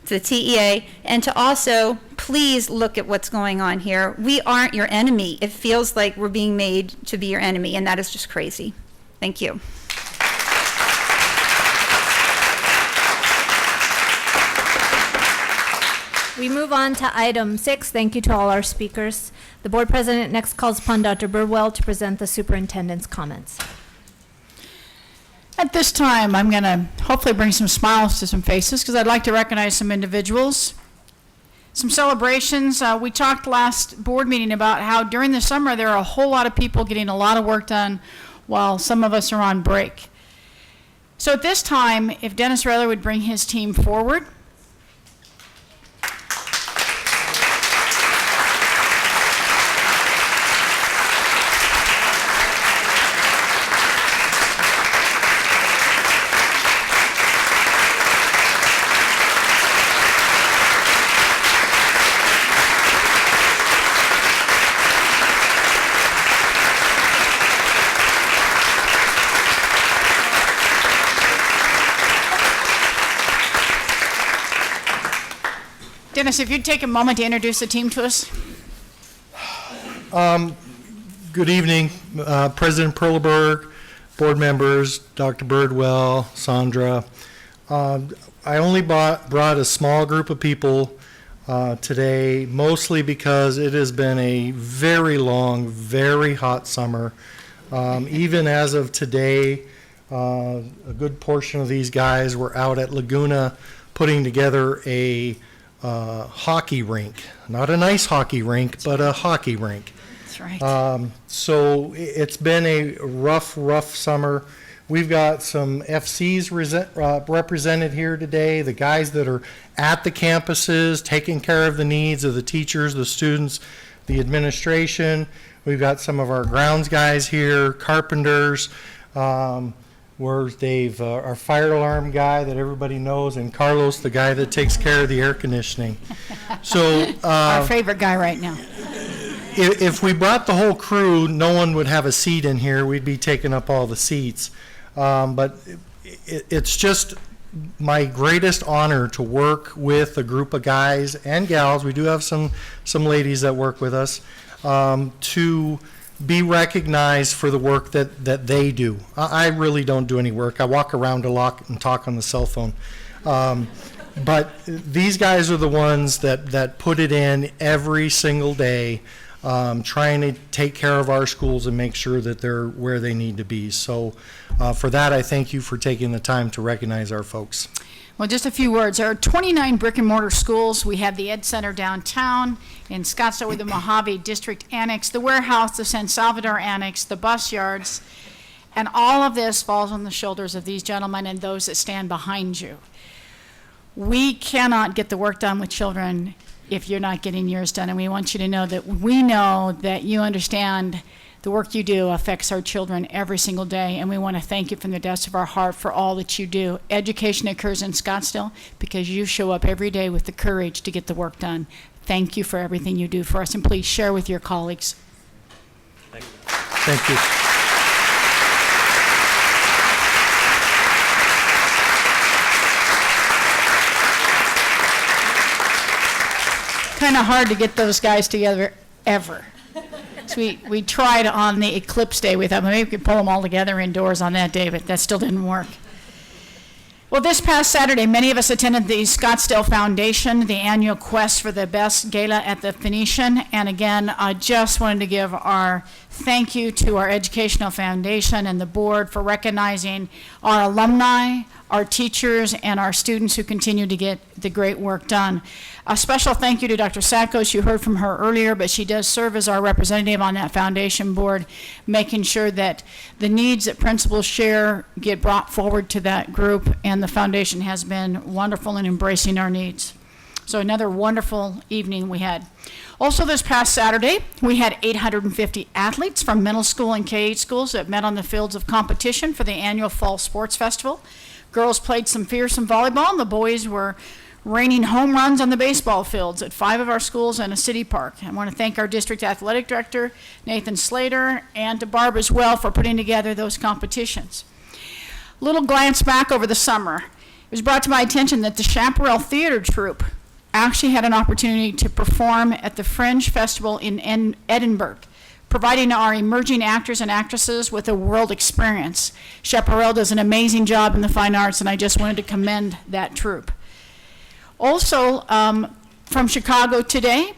O: the TEA, and to also please look at what's going on here. We aren't your enemy. It feels like we're being made to be your enemy, and that is just crazy. Thank you.
A: We move on to item 6. Thank you to all our speakers. The board president next calls upon Dr. Birdwell to present the superintendent's comments.
D: At this time, I'm going to hopefully bring some smiles to some faces because I'd like to recognize some individuals. Some celebrations. We talked last board meeting about how during the summer there are a whole lot of people getting a lot of work done while some of us are on break. So at this time, if Dennis Raylor would bring his team forward. Dennis, if you'd take a moment to introduce the team to us.
P: Good evening, President Perleberg, board members, Dr. Birdwell, Sandra. I only brought a small group of people today, mostly because it has been a very long, very hot summer. Even as of today, a good portion of these guys were out at Laguna putting together a hockey rink. Not an ice hockey rink, but a hockey rink.
D: That's right.
P: So it's been a rough summer. We've got some FCs represented here today, the guys that are at the campuses, taking care of the needs of the teachers, the students, the administration. We've got some of our grounds guys here, carpenters. Where's Dave, our fire alarm guy that everybody knows, and Carlos, the guy that takes care of the air conditioning. So
D: Our favorite guy right now.
P: if we brought the whole crew, no one would have a seat in here. We'd be taking up all the seats. But it's just my greatest honor to work with a group of guys and gals. We do have some ladies that work with us, to be recognized for the work that they do. I really don't do any work. I walk around a lot and talk on the cell phone. But these guys are the ones that put it in every single day, trying to take care of our schools and make sure that they're where they need to be. So for that, I thank you for taking the time to recognize our folks.
D: Well, just a few words. There are 29 brick and mortar schools. We have the Ed Center downtown in Scottsdale with the Mojave District Annex, the warehouse, the San Salvador Annex, the bus yards, and all of this falls on the shoulders of these gentlemen and those that stand behind you. We cannot get the work done with children if you're not getting yours done, and we want you to know that we know that you understand the work you do affects our children every single day, and we want to thank you from the depths of our heart for all that you do. Education occurs in Scottsdale because you show up every day with the courage to get the work done. Thank you for everything you do for us, and please share with your colleagues.
P: Thank you.
D: Kind of hard to get those guys together ever. So we tried on the eclipse day. We thought, well, maybe we could pull them all together indoors on that day, but that still didn't work. Well, this past Saturday, many of us attended the Scottsdale Foundation, the annual quest for the best gala at the Phoenician. And again, I just wanted to give our thank you to our Educational Foundation and the board for recognizing our alumni, our teachers, and our students who continue to get the great work done. A special thank you to Dr. Sackos. You heard from her earlier, but she does serve as our representative on that foundation board, making sure that the needs that principals share get brought forward to that group, and the foundation has been wonderful in embracing our needs. So another wonderful evening we had. Also this past Saturday, we had 850 athletes from middle school and K-8 schools that met on the fields of competition for the annual Fall Sports Festival. Girls played some fearsome volleyball, and the boys were raining home runs on the baseball fields at 5 of our schools and a city park. I want to thank our district athletic director, Nathan Slater, and to Barb as well for putting together those competitions. Little glance back over the summer. It was brought to my attention that the Chaparral Theater Troupe actually had an opportunity to perform at the Fringe Festival in Edinburgh, providing our emerging actors and actresses with a world experience. Chaparral does an amazing job in the fine arts, and I just wanted to commend that troupe. Also, from Chicago today,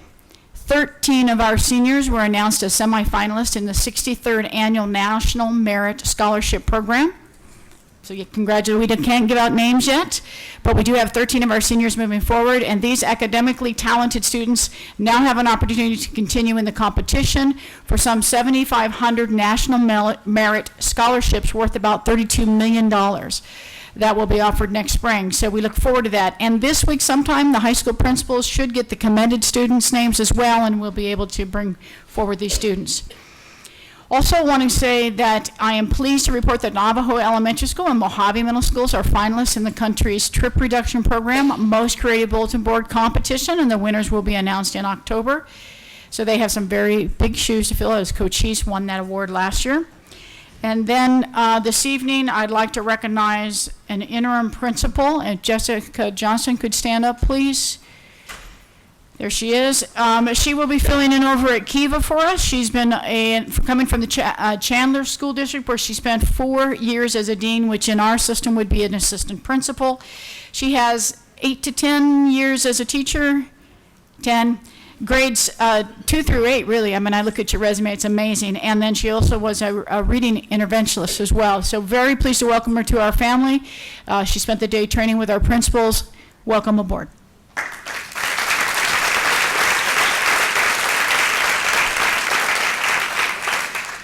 D: 13 of our seniors were announced as semifinalists in the 63rd Annual National Merit Scholarship Program. So we can't give out names yet, but we do have 13 of our seniors moving forward, and these academically talented students now have an opportunity to continue in the competition for some 7,500 national merit scholarships worth about $32 million. That will be offered next spring, so we look forward to that. And this week sometime, the high school principals should get the commended students' names as well, and we'll be able to bring forward these students. Also want to say that I am pleased to report that Navajo Elementary School and Mojave Middle Schools are finalists in the country's trip reduction program, Most Creative Bulletin Board competition, and the winners will be announced in October. So they have some very big shoes to fill, as Coach Heese won that award last year. And then this evening, I'd like to recognize an interim principal, and Jessica Johnson could stand up, please. There she is. She will be filling in over at Kiva for us. She's been coming from the Chandler School District, where she spent 4 years as a dean, which in our system would be an assistant principal. She has 8 to 10 years as a teacher, 10. Grades 2 through 8, really. I mean, I look at your resume, it's amazing. And then she also was a reading interventionist as well. So very pleased to welcome her to our family. She spent the day training with our principals. Welcome aboard.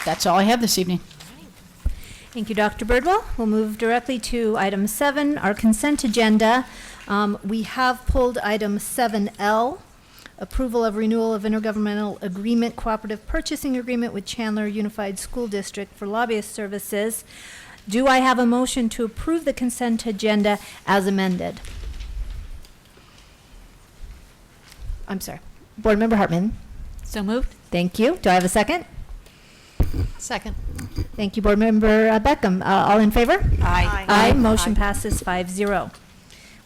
D: That's all I have this evening.
A: Thank you, Dr. Birdwell. We'll move directly to item 7, our consent agenda. We have pulled item 7L, approval of renewal of intergovernmental agreement, cooperative purchasing agreement with Chandler Unified School District for lobbyist services. Do I have a motion to approve the consent agenda as amended? I'm sorry. Board Member Hartman.
C: So moved.
A: Thank you. Do I have a second?
C: Second.
A: Thank you, Board Member Beckham. All in favor?
C: Aye.
A: Aye. Motion passes 5-0.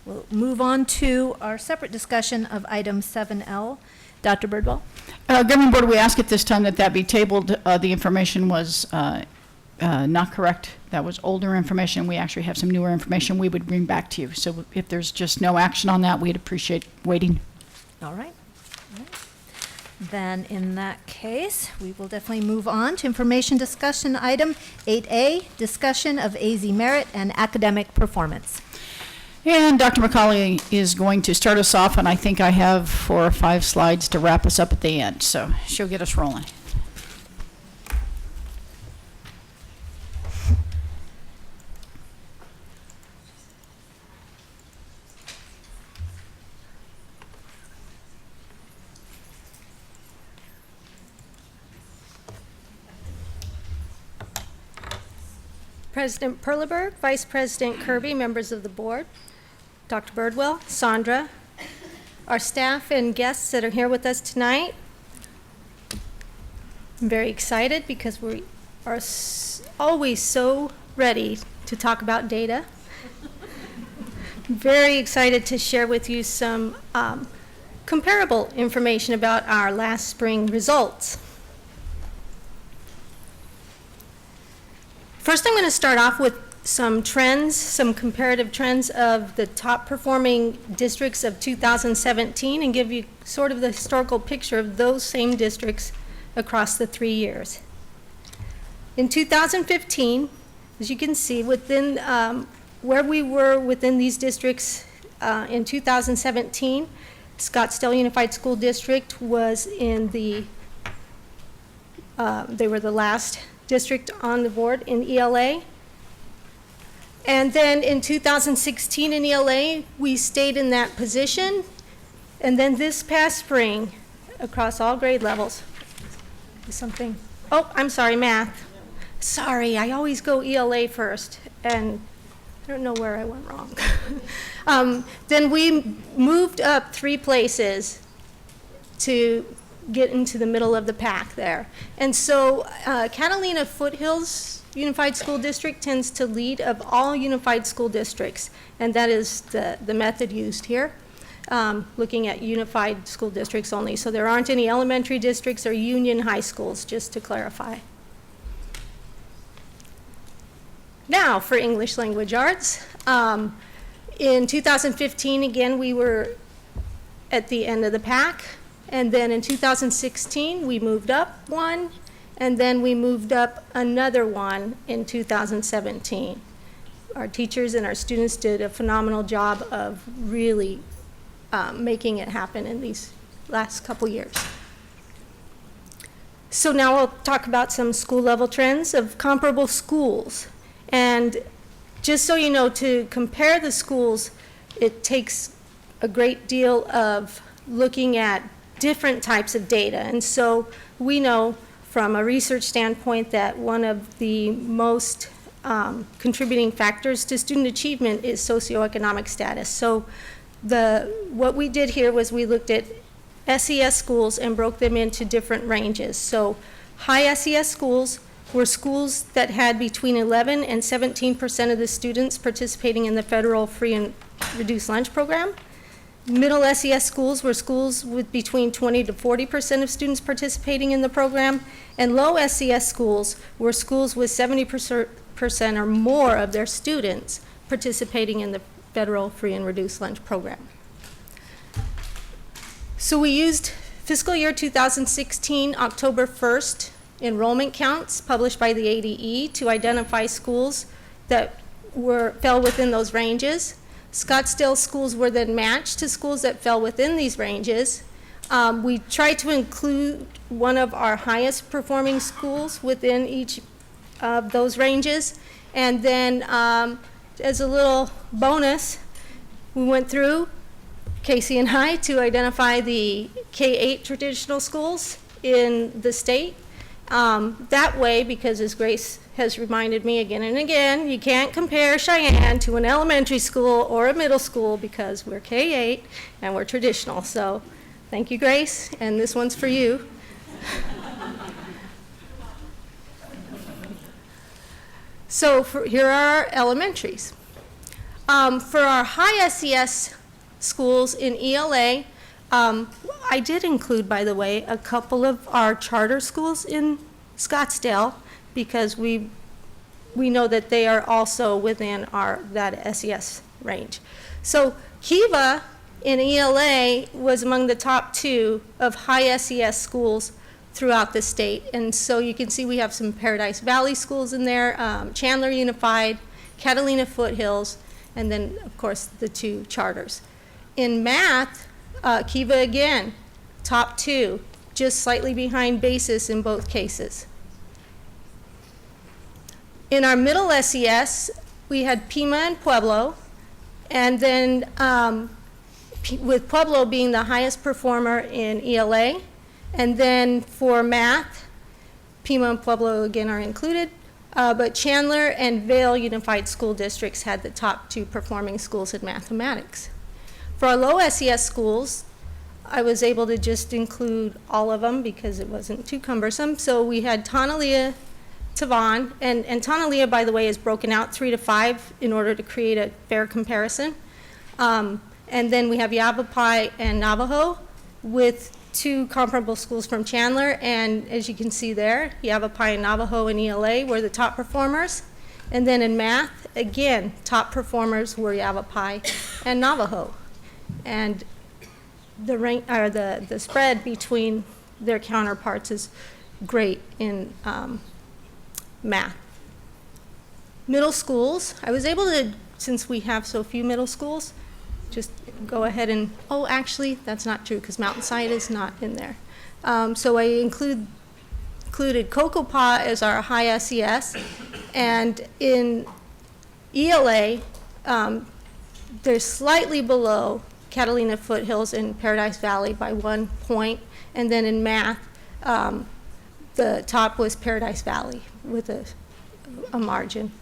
A: We'll move on to our separate discussion of item 7L. Dr. Birdwell?
D: Governing Board, we ask at this time that be tabled. The information was not correct. That was older information. We actually have some newer information we would bring back to you. So if there's just no action on that, we'd appreciate waiting.
A: All right. Then in that case, we will definitely move on to information discussion item 8A, discussion of AZ merit and academic performance.
D: And Dr. McCauley is going to start us off, and I think I have 4 or 5 slides to wrap us up at the end. So she'll get us rolling.
Q: President Perleberg, Vice President Kirby, members of the board, Dr. Birdwell, Sandra, our staff and guests that are here with us tonight. I'm very excited because we are always so ready to talk about data. Very excited to share with you some comparable information about our last spring results. First, I'm going to start off with some trends, some comparative trends of the top performing districts of 2017 and give you sort of the historical picture of those same districts across the 3 years. In 2015, as you can see, within where we were within these districts in 2017, Scottsdale Unified School District was in the, they were the last district on the board in ELA. And then in 2016 in ELA, we stayed in that position. And then this past spring, across all grade levels, something, oh, I'm sorry, math. Sorry, I always go ELA first, and I don't know where I went wrong. Then we moved up 3 places to get into the middle of the pack there. And so Catalina Foothills Unified School District tends to lead of all unified school districts, and that is the method used here, looking at unified school districts only. So there aren't any elementary districts or union high schools, just to clarify. Now for English language arts. In 2015, again, we were at the end of the pack. And then in 2016, we moved up 1, and then we moved up another 1 in 2017. Our teachers and our students did a phenomenal job of really making it happen in these last couple years. So now we'll talk about some school level trends of comparable schools. And just so you know, to compare the schools, it takes a great deal of looking at different types of data. And so we know from a research standpoint that one of the most contributing factors to student achievement is socioeconomic status. So what we did here was we looked at SES schools and broke them into different ranges. So high SES schools were schools that had between 11 and 17% of the students participating in the federal free and reduced lunch program. Middle SES schools were schools with between 20 to 40% of students participating in the program, and low SES schools were schools with 70% or more of their students participating in the federal free and reduced lunch program. So we used fiscal year 2016, October 1st, enrollment counts published by the ADE to identify schools that fell within those ranges. Scottsdale schools were then matched to schools that fell within these ranges. We tried to include one of our highest performing schools within each of those ranges. And then as a little bonus, we went through Casey and I to identify the K-8 traditional schools in the state. That way, because as Grace has reminded me again and again, you can't compare Cheyenne to an elementary school or a middle school because we're K-8 and we're traditional. So thank you, Grace, and this one's for you. So here are our elementaries. For our high SES schools in ELA, I did include, by the way, a couple of our charter schools in Scottsdale because we know that they are also within that SES range. So Kiva in ELA was among the top 2 of high SES schools throughout the state. And so you can see we have some Paradise Valley schools in there, Chandler Unified, Catalina Foothills, and then, of course, the 2 charters. In math, Kiva again, top 2, just slightly behind basis in both cases. In our middle SES, we had Pima and Pueblo, and then with Pueblo being the highest performer in ELA, and then for math, Pima and Pueblo again are included, but Chandler and Vail Unified School Districts had the top 2 performing schools in mathematics. For our low SES schools, I was able to just include all of them because it wasn't too cumbersome. So we had Tonalea, Tavon, and Tonalea, by the way, is broken out 3 to 5 in order to create a fair comparison. And then we have Yavapai and Navajo with 2 comparable schools from Chandler. And as you can see there, Yavapai and Navajo in ELA were the top performers. And then in math, again, top performers were Yavapai and Navajo. And the spread between their counterparts is great in math. Middle schools, I was able to, since we have so few middle schools, just go ahead and, oh, actually, that's not true because Mountainside is not in there. So I included Cocopah as our high SES, and in ELA, they're slightly below Catalina Foothills and Paradise Valley by 1 point, and then in math, the top was Paradise Valley with a margin.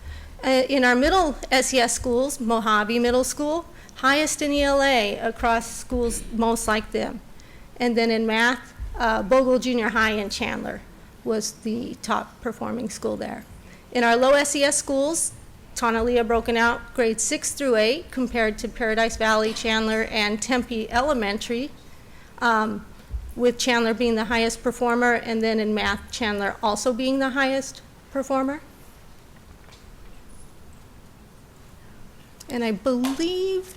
Q: In our middle SES schools, Mojave Middle School, highest in ELA across schools most like them. And then in math, Bogle Junior High in Chandler was the top performing school there. In our low SES schools, Tonalea broken out grades 6 through 8 compared to Paradise Valley, Chandler, and Tempe Elementary, with Chandler being the highest performer, and then in math, Chandler also being the highest performer. And I believe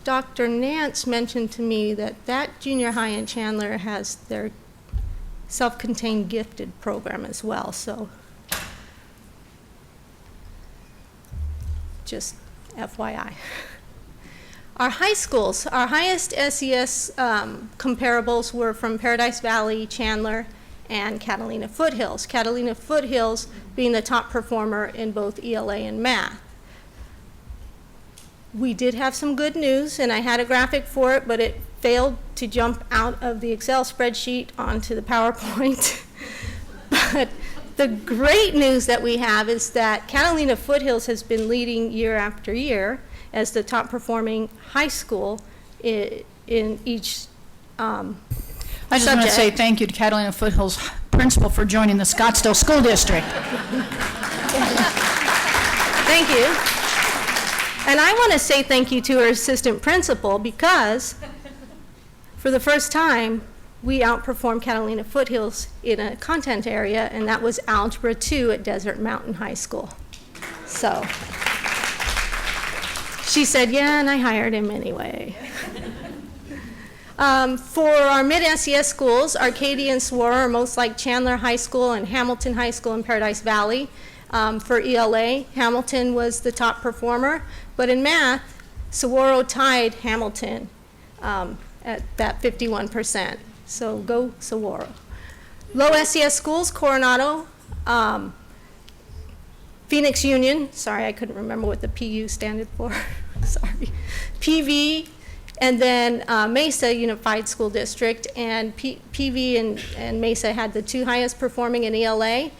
Q: Dr. Nance mentioned to me that junior high in Chandler has their self-contained gifted program as well, so just FYI. Our high schools, our highest SES comparables were from Paradise Valley, Chandler, and Catalina Foothills. Catalina Foothills being the top performer in both ELA and math. We did have some good news, and I had a graphic for it, but it failed to jump out of the Excel spreadsheet onto the PowerPoint. But the great news that we have is that Catalina Foothills has been leading year after year as the top performing high school in each
D: I just want to say thank you to Catalina Foothills principal for joining the Scottsdale School District.
Q: Thank you. And I want to say thank you to her assistant principal because for the first time, we outperformed Catalina Foothills in a content area, and that was Algebra 2 at Desert Mountain High School. So she said, yeah, and I hired him anyway. For our mid-SES schools, Arcadia and Saguaro are most like Chandler High School and Hamilton High School in Paradise Valley. For ELA, Hamilton was the top performer, but in math, Saguaro tied Hamilton at that 51%. So go Saguaro. Low SES schools, Coronado, Phoenix Union, sorry I couldn't remember what the PU standed for, sorry, PV, and then Mesa Unified School District, and PV and Mesa had the two highest performing in ELA,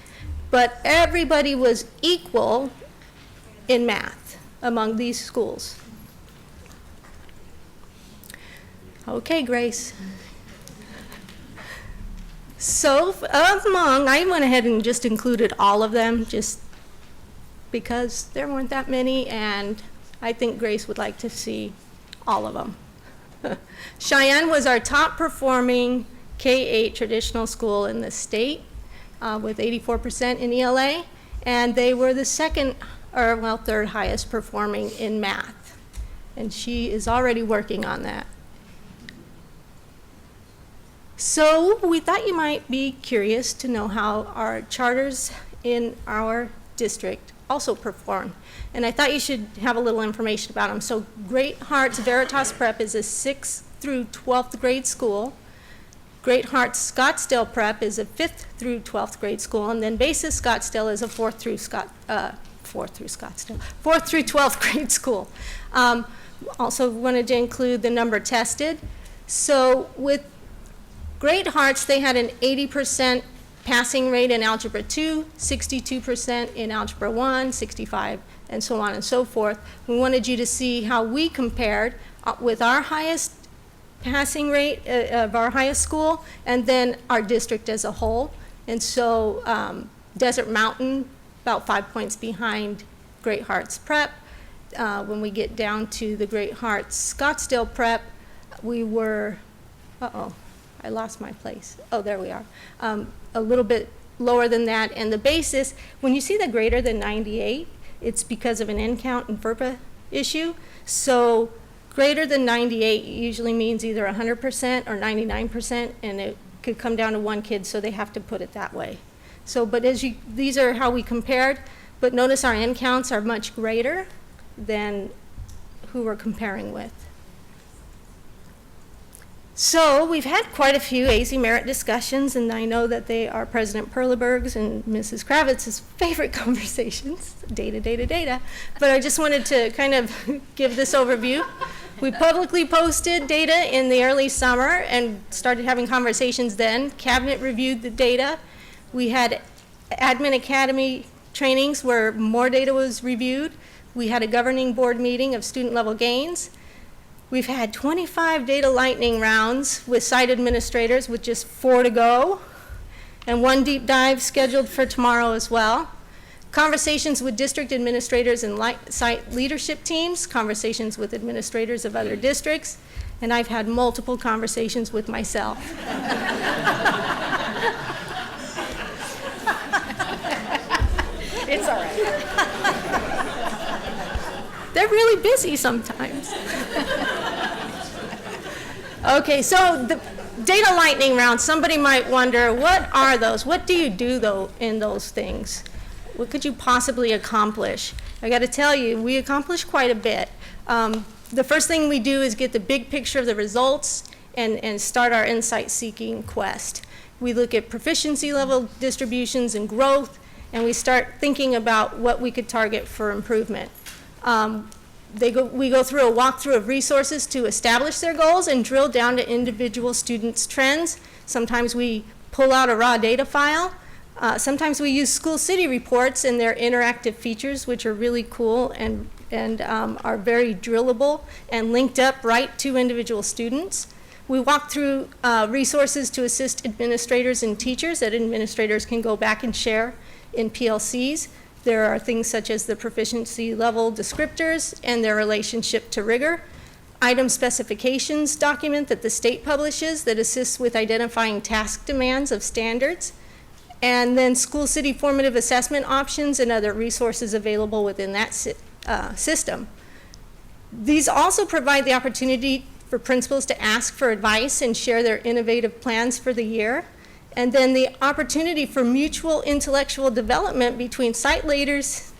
Q: but everybody was equal in math among these schools. Okay, Grace. So I went ahead and just included all of them just because there weren't that many, and I think Grace would like to see all of them. Cheyenne was our top performing K-8 traditional school in the state with 84% in ELA, and they were the third highest performing in math. And she is already working on that. So we thought you might be curious to know how our charters in our district also perform. And I thought you should have a little information about them. So Great Hearts Veritas Prep is a 6th through 12th grade school. Great Hearts Scottsdale Prep is a 5th through 12th grade school. And then Basis Scottsdale is a 4th through 12th grade school. Also wanted to include the number tested. So with Great Hearts, they had an 80% passing rate in Algebra 2, 62% in Algebra 1, 65, and so on and so forth. We wanted you to see how we compared with our highest passing rate of our highest school, and then our district as a whole. And so Desert Mountain, about 5 points behind Great Hearts Prep. When we get down to the Great Hearts Scottsdale Prep, we were, I lost my place. Oh, there we are. A little bit lower than that. And the basis, when you see the greater than 98, it's because of an N count and FERPA issue. So greater than 98 usually means either 100% or 99%, and it could come down to one kid, so they have to put it that way. So, but these are how we compared, but notice our N counts are much greater than who we're comparing with. So we've had quite a few AZ merit discussions, and I know that they are President Perleberg's and Mrs. Kravitz's favorite conversations, data. But I just wanted to kind of give this overview. We publicly posted data in the early summer and started having conversations then. Cabinet reviewed the data. We had Admin Academy trainings where more data was reviewed. We had a governing board meeting of student level gains. We've had 25 data lightning rounds with site administrators with just 4 to go, and 1 deep dive scheduled for tomorrow as well. Conversations with district administrators and site leadership teams, conversations with administrators of other districts, and I've had multiple conversations with myself. It's all right. They're really busy sometimes. Okay, so the data lightning round, somebody might wonder, what are those? What do you do though in those things? What could you possibly accomplish? I got to tell you, we accomplish quite a bit. The first thing we do is get the big picture of the results and start our insight-seeking quest. We look at proficiency level distributions and growth, and we start thinking about what we could target for improvement. We go through a walkthrough of resources to establish their goals and drill down to individual students' trends. Sometimes we pull out a raw data file. Sometimes we use school city reports and their interactive features, which are really cool and are very drillable and linked up right to individual students. We walk through resources to assist administrators and teachers that administrators can go back and share in PLCs. There are things such as the proficiency level descriptors and their relationship to rigor. Item specifications document that the state publishes that assists with identifying task demands of standards. And then school city formative assessment options and other resources available within that system. These also provide the opportunity for principals to ask for advice and share their innovative plans for the year. And then the opportunity for mutual intellectual development between site leaders,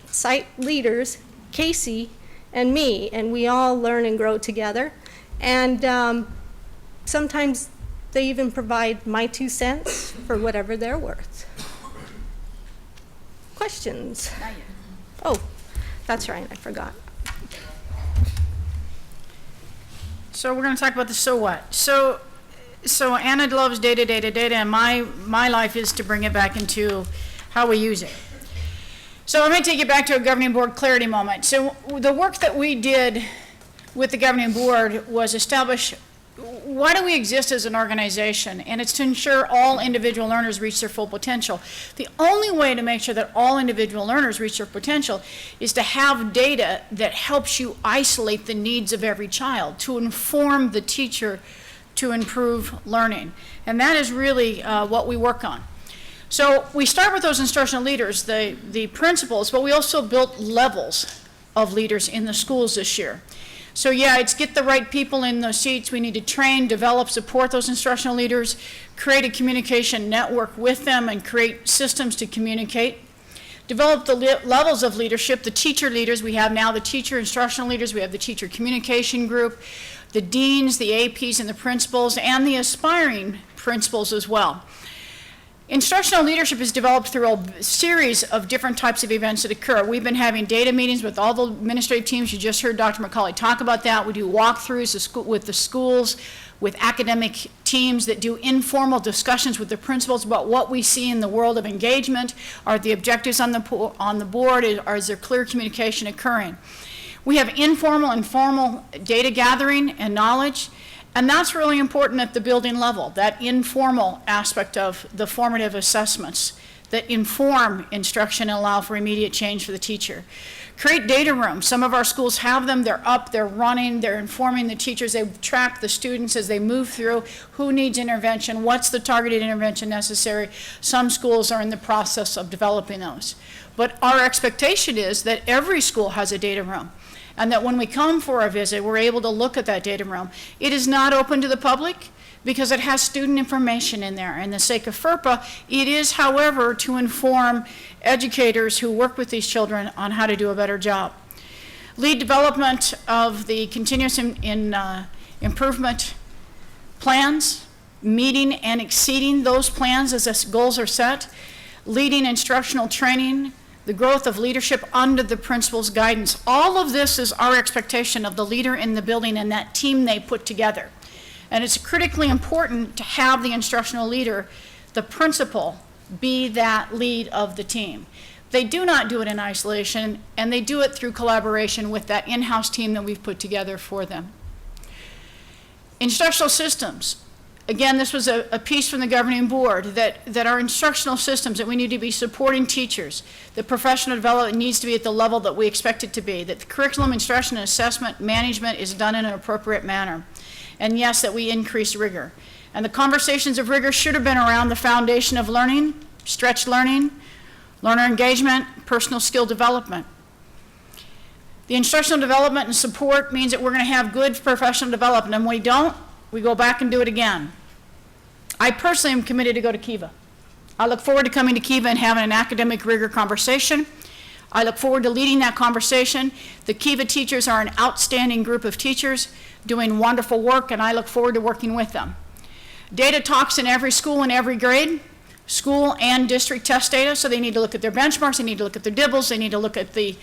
Q: Casey, and me, and we all learn and grow together. And sometimes they even provide my 2 cents for whatever they're worth. Questions? Oh, that's right, I forgot.
D: So we're going to talk about the so what. So Anna loves data, and my life is to bring it back into how we use it. So I'm going to take you back to a governing board clarity moment. So the work that we did with the governing board was establish why do we exist as an organization, and it's to ensure all individual learners reach their full potential. The only way to make sure that all individual learners reach their potential is to have data that helps you isolate the needs of every child, to inform the teacher to improve learning. And that is really what we work on. So we start with those instructional leaders, the principals, but we also built levels of leaders in the schools this year. So yeah, it's get the right people in those seats. We need to train, develop, support those instructional leaders, create a communication network with them, and create systems to communicate. Develop the levels of leadership, the teacher leaders. We have now the teacher instructional leaders. We have the teacher communication group, the deans, the APs, and the principals, and the aspiring principals as well. Instructional leadership is developed through a series of different types of events that occur. We've been having data meetings with all the administrative teams. You just heard Dr. McCauley talk about that. We do walkthroughs with the schools, with academic teams that do informal discussions with the principals about what we see in the world of engagement. Are the objectives on the board? Is there clear communication occurring? We have informal and formal data gathering and knowledge. And that's really important at the building level, that informal aspect of the formative assessments that inform instruction and allow for immediate change for the teacher. Create data rooms. Some of our schools have them. They're up, they're running, they're informing the teachers. They track the students as they move through who needs intervention, what's the targeted intervention necessary. Some schools are in the process of developing those. But our expectation is that every school has a data room, and that when we come for a visit, we're able to look at that data room. It is not open to the public because it has student information in there. In the sake of FERPA, it is, however, to inform educators who work with these children on how to do a better job. Lead development of the continuous improvement plans, meeting and exceeding those plans as the goals are set, leading instructional training, the growth of leadership under the principal's guidance. All of this is our expectation of the leader in the building and that team they put together. And it's critically important to have the instructional leader, the principal, be that lead of the team. They do not do it in isolation, and they do it through collaboration with that in-house team that we've put together for them. Instructional systems. Again, this was a piece from the governing board that our instructional systems, that we need to be supporting teachers, that professional development needs to be at the level that we expect it to be, that the curriculum, instruction, and assessment management is done in an appropriate manner. And yes, that we increase rigor. And the conversations of rigor should have been around the foundation of learning, stretched learning, learner engagement, personal skill development. The instructional development and support means that we're going to have good professional development, and when we don't, we go back and do it again. I personally am committed to go to Kiva. I look forward to coming to Kiva and having an academic rigor conversation. I look forward to leading that conversation. The Kiva teachers are an outstanding group of teachers doing wonderful work, and I look forward to working with them. Data talks in every school and every grade, school and district test data, so they need to look at their benchmarks, they need to look at their DIBELs, they need to look at the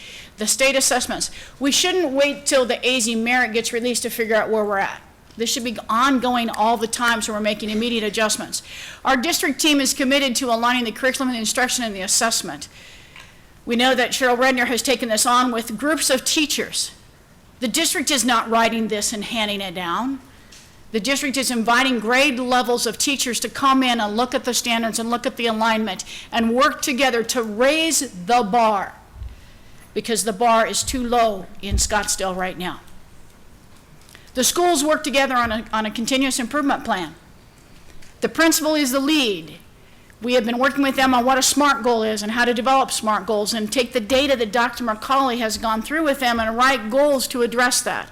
D: state assessments. We shouldn't wait till the AZ merit gets released to figure out where we're at. This should be ongoing all the time, so we're making immediate adjustments. Our district team is committed to aligning the curriculum and the instruction and the assessment. We know that Cheryl Redner has taken this on with groups of teachers. The district is not writing this and handing it down. The district is inviting grade levels of teachers to come in and look at the standards and look at the alignment and work together to raise the bar, because the bar is too low in Scottsdale right now. The schools work together on a continuous improvement plan. The principal is the lead. We have been working with them on what a SMART goal is and how to develop SMART goals and take the data that Dr. McCauley has gone through with them and write goals to address that.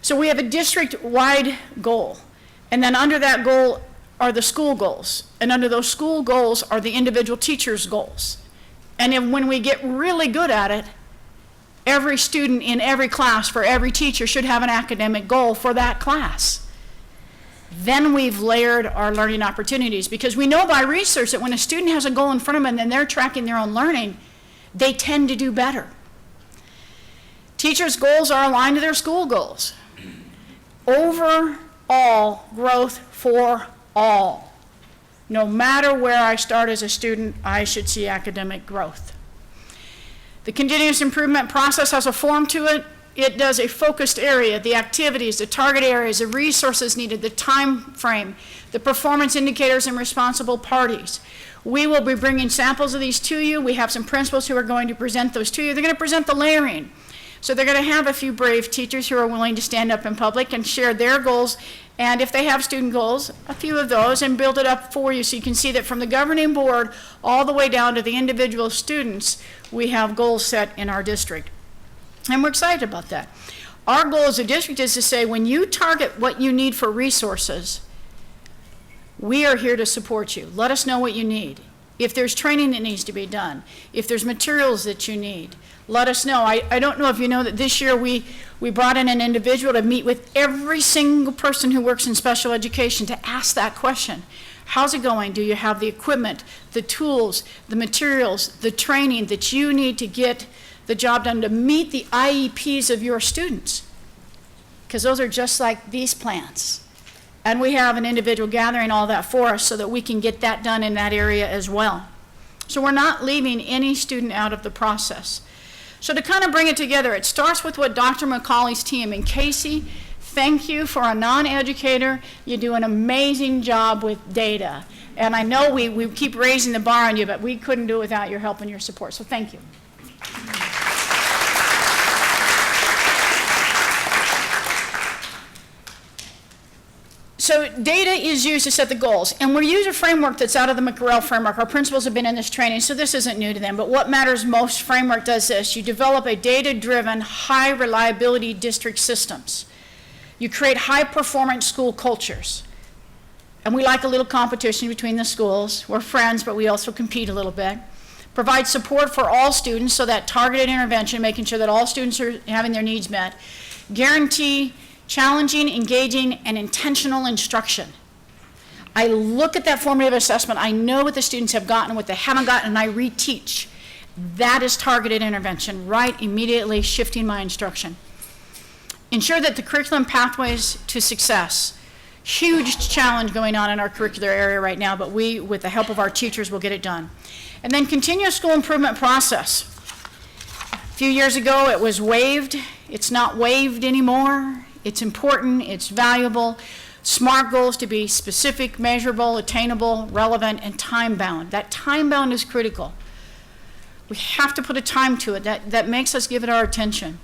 D: So we have a district-wide goal, and then under that goal are the school goals, and under those school goals are the individual teachers' goals. And then when we get really good at it, every student in every class for every teacher should have an academic goal for that class. Then we've layered our learning opportunities, because we know by research that when a student has a goal in front of them and then they're tracking their own learning, they tend to do better. Teachers' goals are aligned to their school goals. Overall growth for all. No matter where I start as a student, I should see academic growth. The continuous improvement process has a form to it. It does a focused area, the activities, the target areas, the resources needed, the time frame, the performance indicators and responsible parties. We will be bringing samples of these to you. We have some principals who are going to present those to you. They're going to present the layering. So they're going to have a few brave teachers who are willing to stand up in public and share their goals, and if they have student goals, a few of those, and build it up for you so you can see that from the governing board all the way down to the individual students, we have goals set in our district. And we're excited about that. Our goal as a district is to say, when you target what you need for resources, we are here to support you. Let us know what you need. If there's training that needs to be done, if there's materials that you need, let us know. I don't know if you know that this year we brought in an individual to meet with every single person who works in special education to ask that question. How's it going? Do you have the equipment, the tools, the materials, the training that you need to get the job done to meet the IEPs of your students? Because those are just like these plans. And we have an individual gathering all that for us so that we can get that done in that area as well. So we're not leaving any student out of the process. So to kind of bring it together, it starts with what Dr. McCauley's team, and Casey, thank you for a non-educator. You do an amazing job with data. And I know we keep raising the bar on you, but we couldn't do it without your help and your support, so thank you. So data is used to set the goals, and we use a framework that's out of the McGrail framework. Our principals have been in this training, so this isn't new to them, but What Matters Most framework does this. You develop a data-driven, high-reliability district systems. You create high-performance school cultures, and we like a little competition between the schools. We're friends, but we also compete a little bit. Provide support for all students, so that targeted intervention, making sure that all students are having their needs met. Guarantee challenging, engaging, and intentional instruction. I look at that formative assessment. I know what the students have gotten, what they haven't gotten, and I reteach. That is targeted intervention, right? Immediately shifting my instruction. Ensure that the curriculum pathways to success. Huge challenge going on in our curricular area right now, but we, with the help of our teachers, will get it done. And then continuous school improvement process. A few years ago, it was waived. It's not waived anymore. It's important, it's valuable. SMART goals to be specific, measurable, attainable, relevant, and time-bound. That time-bound is critical. We have to put a time to it. That makes us give it our attention.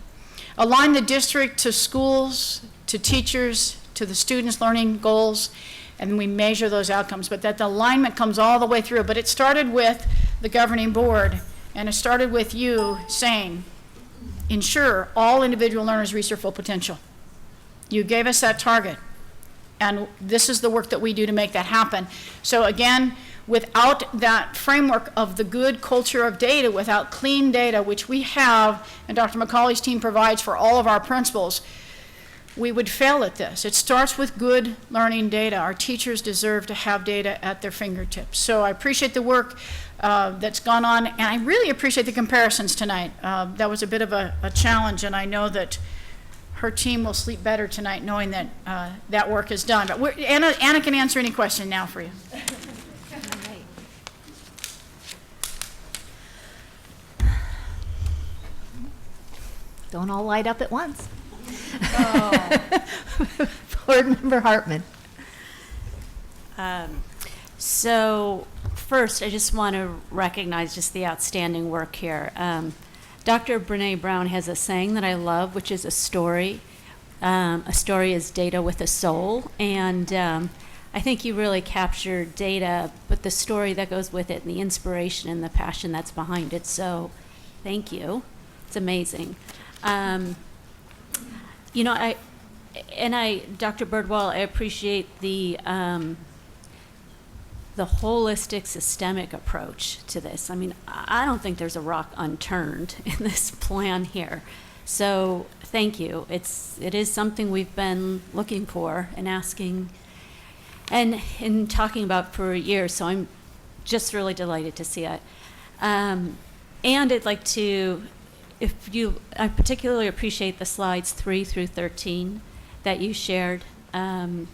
D: Align the district to schools, to teachers, to the students' learning goals, and we measure those outcomes. But that alignment comes all the way through. But it started with the governing board, and it started with you saying, ensure all individual learners reach their full potential. You gave us that target, and this is the work that we do to make that happen. So again, without that framework of the good culture of data, without clean data, which we have, and Dr. McCauley's team provides for all of our principals, we would fail at this. It starts with good learning data. Our teachers deserve to have data at their fingertips. So I appreciate the work that's gone on, and I really appreciate the comparisons tonight. That was a bit of a challenge, and I know that her team will sleep better tonight knowing that that work is done. But Anna can answer any question now for you.
A: Don't all light up at once. Board Member Hartman.
R: So first, I just want to recognize just the outstanding work here. Dr. Brene Brown has a saying that I love, which is a story. A story is data with a soul. And I think you really captured data, but the story that goes with it and the inspiration and the passion that's behind it. So thank you. It's amazing. You know, Dr. Birdwell, I appreciate the holistic, systemic approach to this. I mean, I don't think there's a rock unturned in this plan here. So thank you. It is something we've been looking for and asking and talking about for years. So I'm just really delighted to see it. And I'd like to, I particularly appreciate the slides 3 through 13 that you shared, Dr.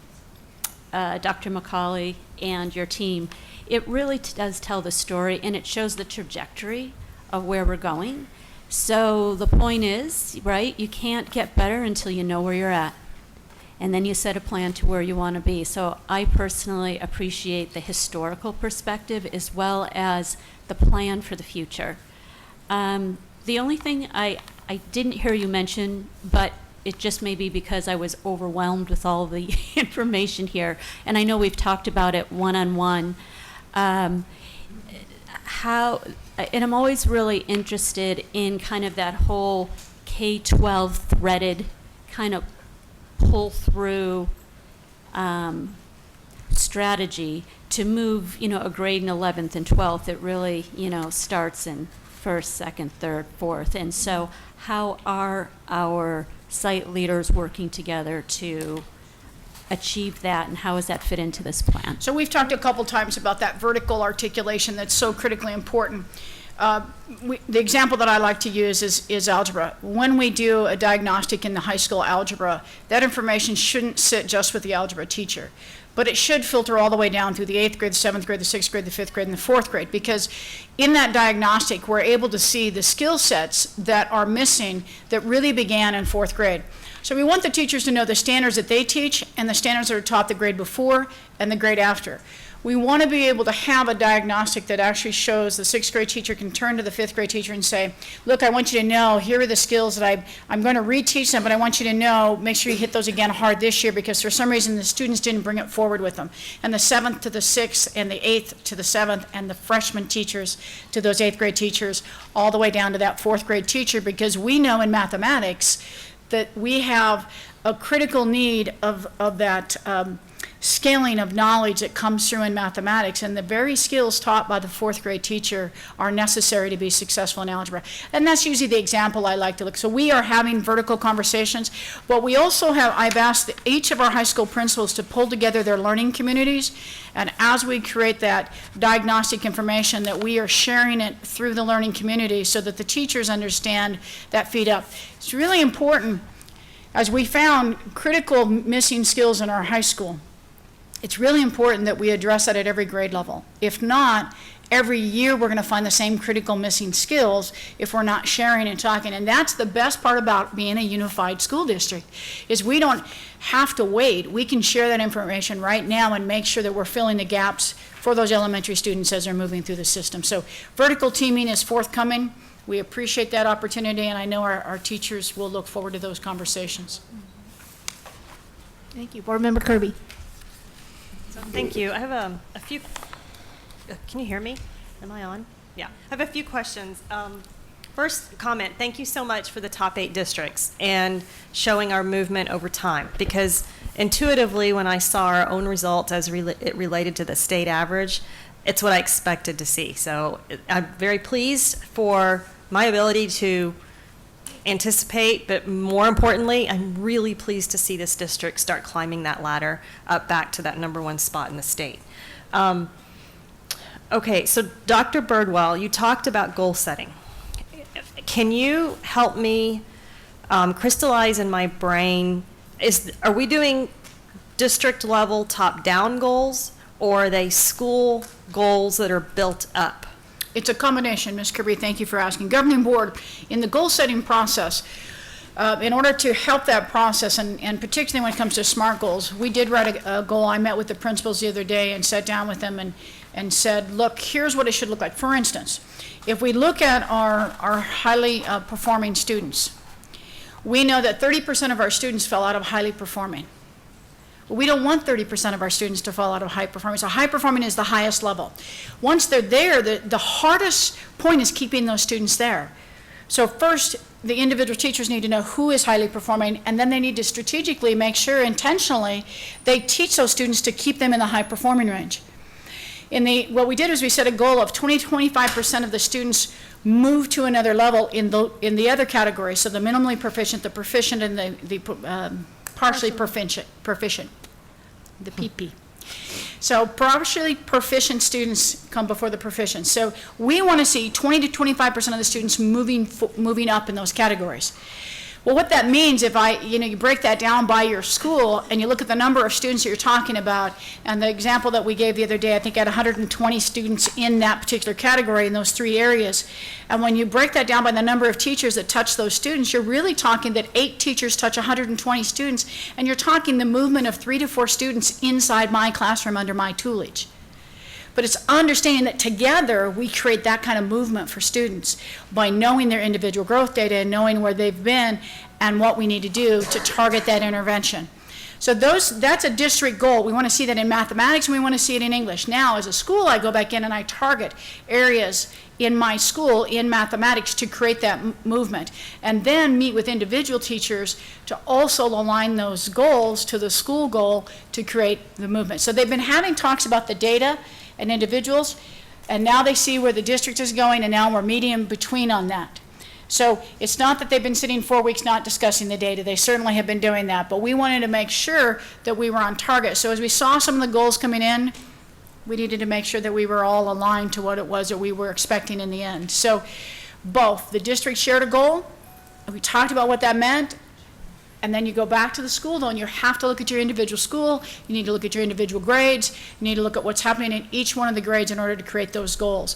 R: McCauley and your team. It really does tell the story, and it shows the trajectory of where we're going. So the point is, right, you can't get better until you know where you're at. And then you set a plan to where you want to be. So I personally appreciate the historical perspective as well as the plan for the future. The only thing I didn't hear you mention, but it just may be because I was overwhelmed with all the information here, and I know we've talked about it one-on-one, and I'm always really interested in kind of that whole K-12 threaded kind of pull-through strategy to move, a grade in 11th and 12th that really, starts in 1st, 2nd, 3rd, 4th. And so how are our site leaders working together to achieve that, and how does that fit into this plan?
D: So we've talked a couple times about that vertical articulation that's so critically important. The example that I like to use is algebra. When we do a diagnostic in the high school algebra, that information shouldn't sit just with the algebra teacher, but it should filter all the way down through the 8th grade, the 7th grade, the 6th grade, the 5th grade, and the 4th grade, because in that diagnostic, we're able to see the skill sets that are missing that really began in 4th grade. So we want the teachers to know the standards that they teach and the standards that are taught the grade before and the grade after. We want to be able to have a diagnostic that actually shows the 6th grade teacher can turn to the 5th grade teacher and say, look, I want you to know, here are the skills that I'm going to reteach them, but I want you to know, make sure you hit those again hard this year because for some reason the students didn't bring it forward with them. And the 7th to the 6th and the 8th to the 7th and the freshman teachers to those 8th grade teachers all the way down to that 4th grade teacher, because we know in mathematics that we have a critical need of that scaling of knowledge that comes through in mathematics, and the very skills taught by the 4th grade teacher are necessary to be successful in algebra. And that's usually the example I like to look. So we are having vertical conversations, but we also have, I've asked each of our high school principals to pull together their learning communities, and as we create that diagnostic information, that we are sharing it through the learning community so that the teachers understand that feed up. It's really important, as we found critical missing skills in our high school. It's really important that we address that at every grade level. If not, every year we're going to find the same critical missing skills if we're not sharing and talking. And that's the best part about being a unified school district, is we don't have to wait. We can share that information right now and make sure that we're filling the gaps for those elementary students as they're moving through the system. So vertical teaming is forthcoming. We appreciate that opportunity, and I know our teachers will look forward to those conversations.
A: Thank you. Board Member Kirby.
S: Thank you. I have a few, can you hear me? Am I on? Yeah. I have a few questions. First comment, thank you so much for the top 8 districts and showing our movement over time, because intuitively when I saw our own results as it related to the state average, it's what I expected to see. So I'm very pleased for my ability to anticipate, but more importantly, I'm really pleased to see this district start climbing that ladder up back to that #1 spot in the state. Okay, so Dr. Birdwell, you talked about goal setting. Can you help me crystallize in my brain, are we doing district level top-down goals, or are they school goals that are built up?
D: It's a combination, Ms. Kirby. Thank you for asking. Governing board, in the goal-setting process, in order to help that process, and particularly when it comes to SMART goals, we did write a goal. I met with the principals the other day and sat down with them and said, look, here's what it should look like. For instance, if we look at our highly performing students, we know that 30% of our students fell out of highly performing. We don't want 30% of our students to fall out of high performing. So high performing is the highest level. Once they're there, the hardest point is keeping those students there. So first, the individual teachers need to know who is highly performing, and then they need to strategically make sure intentionally they teach those students to keep them in the high performing range. What we did is we set a goal of 20-25% of the students move to another level in the other categories, so the minimally proficient, the proficient, and the partially proficient, the PP. So partially proficient students come before the proficient. So we want to see 20-25% of the students moving up in those categories. Well, what that means, if you break that down by your school and you look at the number of students that you're talking about, and the example that we gave the other day, I think had 120 students in that particular category in those 3 areas. And when you break that down by the number of teachers that touch those students, you're really talking that 8 teachers touch 120 students, and you're talking the movement of 3 to 4 students inside my classroom under my tutelage. But it's understanding that together we create that kind of movement for students by knowing their individual growth data and knowing where they've been and what we need to do to target that intervention. So that's a district goal. We want to see that in mathematics, and we want to see it in English. Now, as a school, I go back in and I target areas in my school in mathematics to create that movement, and then meet with individual teachers to also align those goals to the school goal to create the movement. So they've been having talks about the data and individuals, and now they see where the district is going, and now we're meeting in between on that. So it's not that they've been sitting 4 weeks not discussing the data. They certainly have been doing that, but we wanted to make sure that we were on target. So as we saw some of the goals coming in, we needed to make sure that we were all aligned to what it was that we were expecting in the end. So both the district shared a goal, and we talked about what that meant, and then you go back to the school, though, and you have to look at your individual school. You need to look at your individual grades. You need to look at what's happening in each one of the grades in order to create those goals.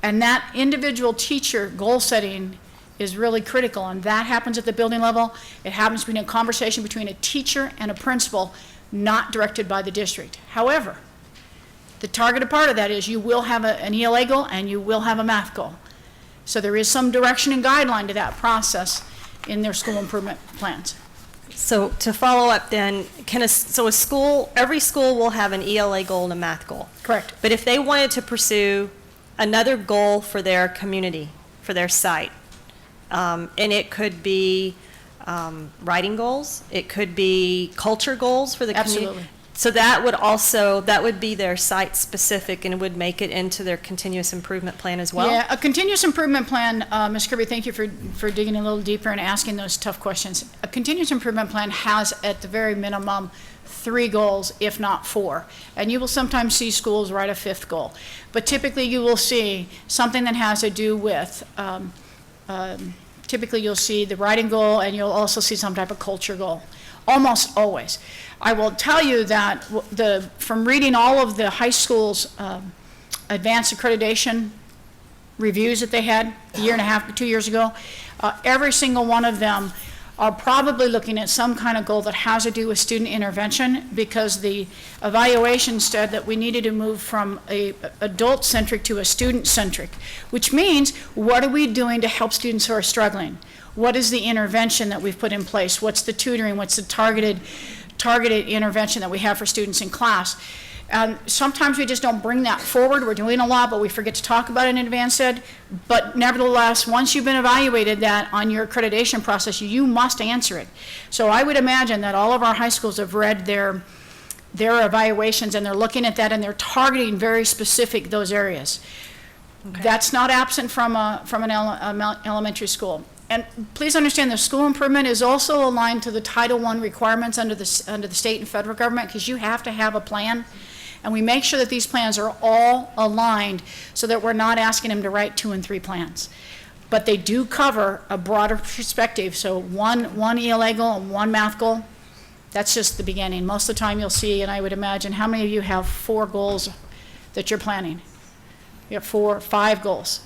D: And that individual teacher goal setting is really critical, and that happens at the building level. It happens between a conversation between a teacher and a principal, not directed by the district. However, the targeted part of that is you will have an ELA goal and you will have a math goal. So there is some direction and guideline to that process in their school improvement plans.
S: So to follow up then, every school will have an ELA goal and a math goal.
D: Correct.
S: But if they wanted to pursue another goal for their community, for their site, and it could be writing goals, it could be culture goals for the community.
D: Absolutely.
S: So that would be their site specific and would make it into their continuous improvement plan as well?
D: Yeah, a continuous improvement plan, Ms. Kirby, thank you for digging a little deeper and asking those tough questions. A continuous improvement plan has at the very minimum 3 goals, if not 4. And you will sometimes see schools write a 5th goal. But typically you will see something that has to do with, typically you'll see the writing goal, and you'll also see some type of culture goal, almost always. I will tell you that from reading all of the high schools' advanced accreditation reviews that they had a year and a half, 2 years ago, every single one of them are probably looking at some kind of goal that has to do with student intervention, because the evaluation said that we needed to move from a adult-centric to a student-centric, which means what are we doing to help students who are struggling? What is the intervention that we've put in place? What's the tutoring? What's the targeted intervention that we have for students in class? Sometimes we just don't bring that forward. We're doing a lot, but we forget to talk about it in advanced ed. But nevertheless, once you've been evaluated that on your accreditation process, you must answer it. So I would imagine that all of our high schools have read their evaluations, and they're looking at that, and they're targeting very specific those areas. Okay. That's not absent from an elementary school. And please understand, the school improvement is also aligned to the Title I requirements under the state and federal government, because you have to have a plan. And we make sure that these plans are all aligned so that we're not asking them to write 2 and 3 plans. But they do cover a broader perspective. So one ELA goal and 1 math goal, that's just the beginning. Most of the time you'll see, and I would imagine, how many of you have 4 goals that you're planning? You have 4, 5 goals.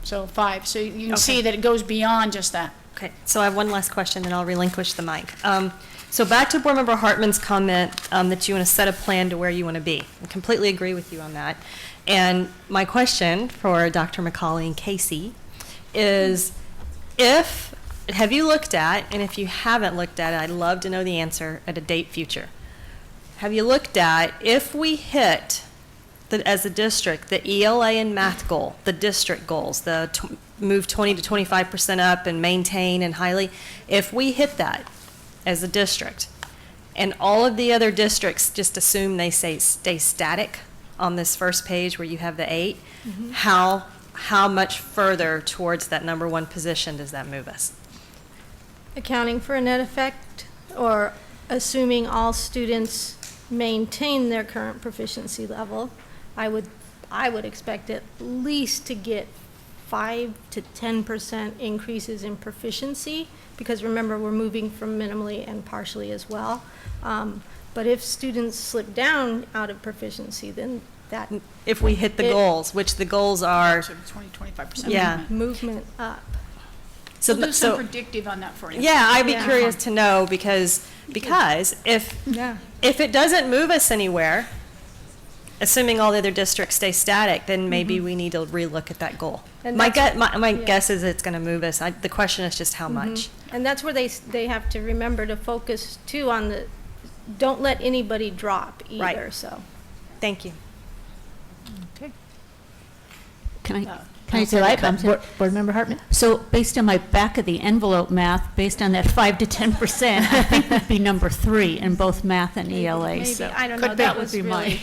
D: So 5. So you can see that it goes beyond just that.
S: Okay, so I have one last question, and I'll relinquish the mic. So back to Board Member Hartman's comment that you want to set a plan to where you want to be. I completely agree with you on that. And my question for Dr. McCauley and Casey is, have you looked at, and if you haven't looked at it, I'd love to know the answer at a date future. Have you looked at, if we hit, as a district, the ELA and math goal, the district goals, the move 20 to 25% up and maintain and highly. If we hit that as a district, and all of the other districts just assume they stay static on this first page where you have the 8, how much further towards that number 1 position does that move us?
Q: Accounting for a net effect, or assuming all students maintain their current proficiency level, I would expect at least to get 5 to 10% increases in proficiency, because remember, we're moving from minimally and partially as well. But if students slip down out of proficiency, then that...
S: If we hit the goals, which the goals are...
D: 20-25%.
S: Yeah.
Q: Movement up.
S: So,
D: We'll do some predictive on that for you.
S: Yeah, I'd be curious to know, because if it doesn't move us anywhere, assuming all the other districts stay static, then maybe we need to relook at that goal.
Q: And
S: My
Q: that's
S: guess is it's going to move us. The question is just how much.
Q: And that's where they have to remember to focus too on the, don't let anybody drop either.
S: Right.
Q: So,
S: thank you.
D: Okay.
C: Can I say that? Board Member Hartman? So based on my back of the envelope math, based on that 5 to 10%, I think would be number 3 in both math and ELA.
Q: maybe,
C: So
Q: I don't know, that was
C: be
Q: really...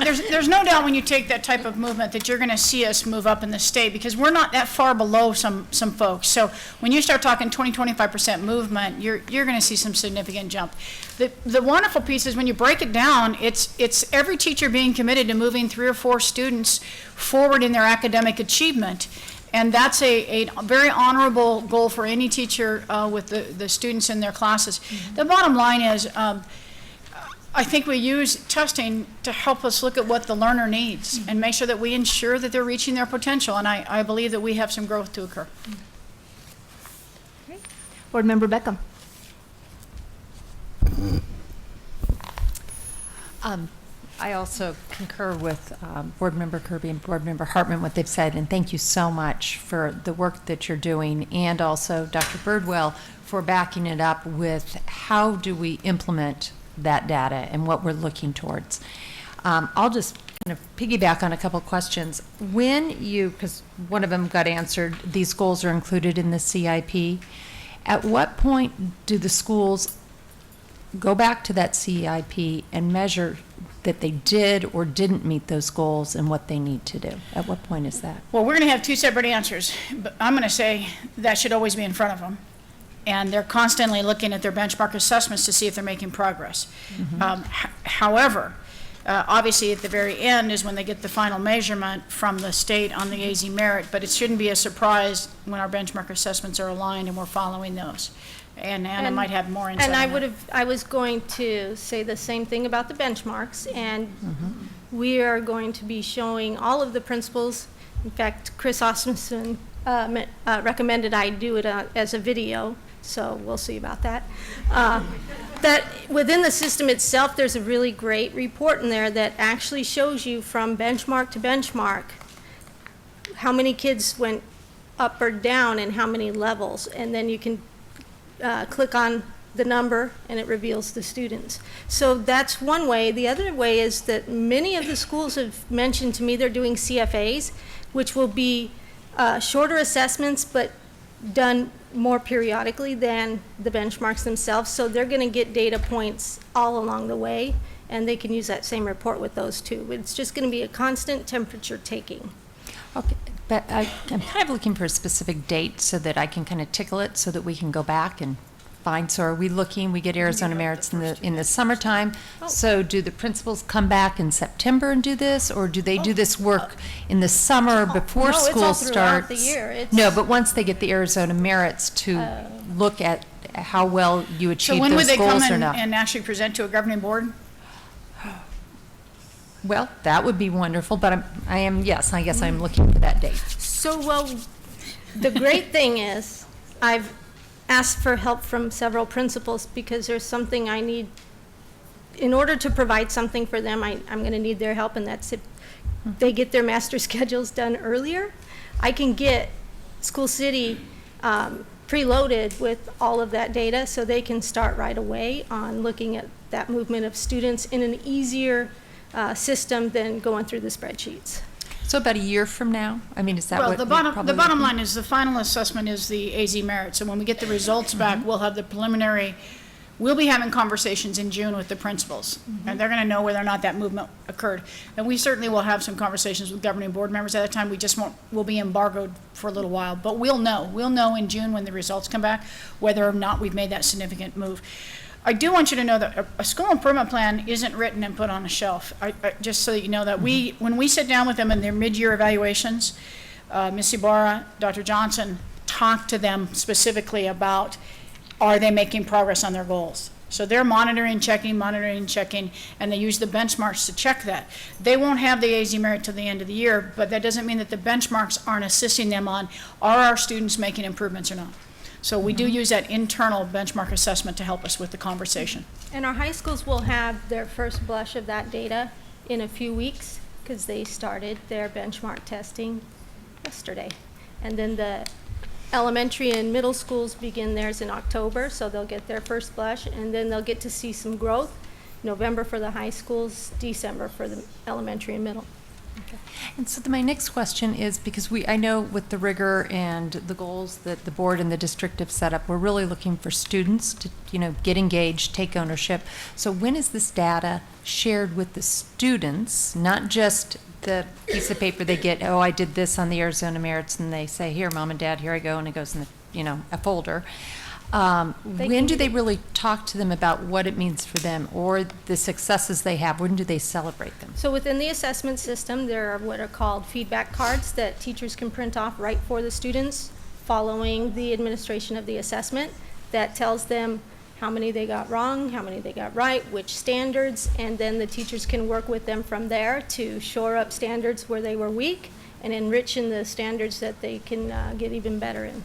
D: There's no doubt when you take that type of movement that you're going to see us move up in the state, because we're not that far below some folks. So when you start talking 20-25% movement, you're going to see some significant jump. The wonderful piece is when you break it down, it's every teacher being committed to moving 3 or 4 students forward in their academic achievement. And that's a very honorable goal for any teacher with the students in their classes. The bottom line is, I think we use testing to help us look at what the learner needs and make sure that we ensure that they're reaching their potential. And I believe that we have some growth to occur.
A: Board Member Beckham.
T: I also concur with Board Member Kirby and Board Member Hartman, what they've said, and thank you so much for the work that you're doing, and also Dr. Birdwell for backing it up with how do we implement that data and what we're looking towards. I'll just kind of piggyback on a couple questions. When you, because one of them got answered, these goals are included in the CIP, at what point do the schools go back to that CIP and measure that they did or didn't meet those goals and what they need to do? At what point is that?
D: Well, we're going to have 2 separate answers, but I'm going to say that should always be in front of them. And they're constantly looking at their benchmark assessments to see if they're making progress. However, obviously at the very end is when they get the final measurement from the state on the AZ merit, but it shouldn't be a surprise when our benchmark assessments are aligned and we're following those. And Anna might have more insight.
Q: And I was going to say the same thing about the benchmarks, and we are going to be showing all of the principals. In fact, Chris Osmundson recommended I do it as a video, so we'll see about that. That within the system itself, there's a really great report in there that actually shows you from benchmark to benchmark how many kids went up or down and how many levels, and then you can click on the number and it reveals the students. So that's one way. The other way is that many of the schools have mentioned to me they're doing CFAs, which will be shorter assessments but done more periodically than the benchmarks themselves. So they're going to get data points all along the way, and they can use that same report with those too. It's just going to be a constant temperature taking.
T: Okay, but I'm kind of looking for a specific date so that I can kind of tickle it so that we can go back and find. So are we looking, we get Arizona merits in the summertime. So do the principals come back in September and do this, or do they do this work in the summer before school starts?
Q: It's all throughout the year.
T: No, but once they get the Arizona merits to look at how well you achieve those goals or not.
D: So when would they come and actually present to a governing board?
T: Well, that would be wonderful, but I guess I'm looking for that date.
Q: So, well, the great thing is I've asked for help from several principals because there's something I need. In order to provide something for them, I'm going to need their help, and that's if they get their master schedules done earlier. I can get School City preloaded with all of that data so they can start right away on looking at that movement of students in an easier system than going through the spreadsheets.
T: So about a year from now? I mean, is that
D: Well,
T: what
D: the
T: we're
D: bottom
T: probably
D: line is the final assessment is the AZ merit. So when we get the results back, we'll have the preliminary, we'll be having conversations in June with the principals. And they're going to know whether or not that movement occurred. And we certainly will have some conversations with governing board members at that time. We just won't, we'll be embargoed for a little while. But we'll know. We'll know in June when the results come back whether or not we've made that significant move. I do want you to know that a school improvement plan isn't written and put on a shelf. Just so that you know that when we sit down with them in their mid-year evaluations, Ms. Ibarra, Dr. Johnson talk to them specifically about, are they making progress on their goals? So they're monitoring, checking, and they use the benchmarks to check that. They won't have the AZ merit till the end of the year, but that doesn't mean that the benchmarks aren't assisting them on, are our students making improvements or not? So we do use that internal benchmark assessment to help us with the conversation.
Q: And our high schools will have their first blush of that data in a few weeks because they started their benchmark testing yesterday. And then the elementary and middle schools begin theirs in October, so they'll get their first blush, and then they'll get to see some growth. November for the high schools, December for the elementary and middle.
T: Okay. And so my next question is, because I know with the rigor and the goals that the board and the district have set up, we're really looking for students to, get engaged, take ownership. So when is this data shared with the students, not just the piece of paper they get, oh, I did this on the Arizona merits, and they say, here, Mom and Dad, here I go, and it goes in the, a folder. When do they really talk to them about what it means for them or the successes they have? When do they celebrate them?
Q: So within the assessment system, there are what are called feedback cards that teachers can print off right for the students following the administration of the assessment that tells them how many they got wrong, how many they got right, which standards, and then the teachers can work with them from there to shore up standards where they were weak and enrich in the standards that they can get even better in.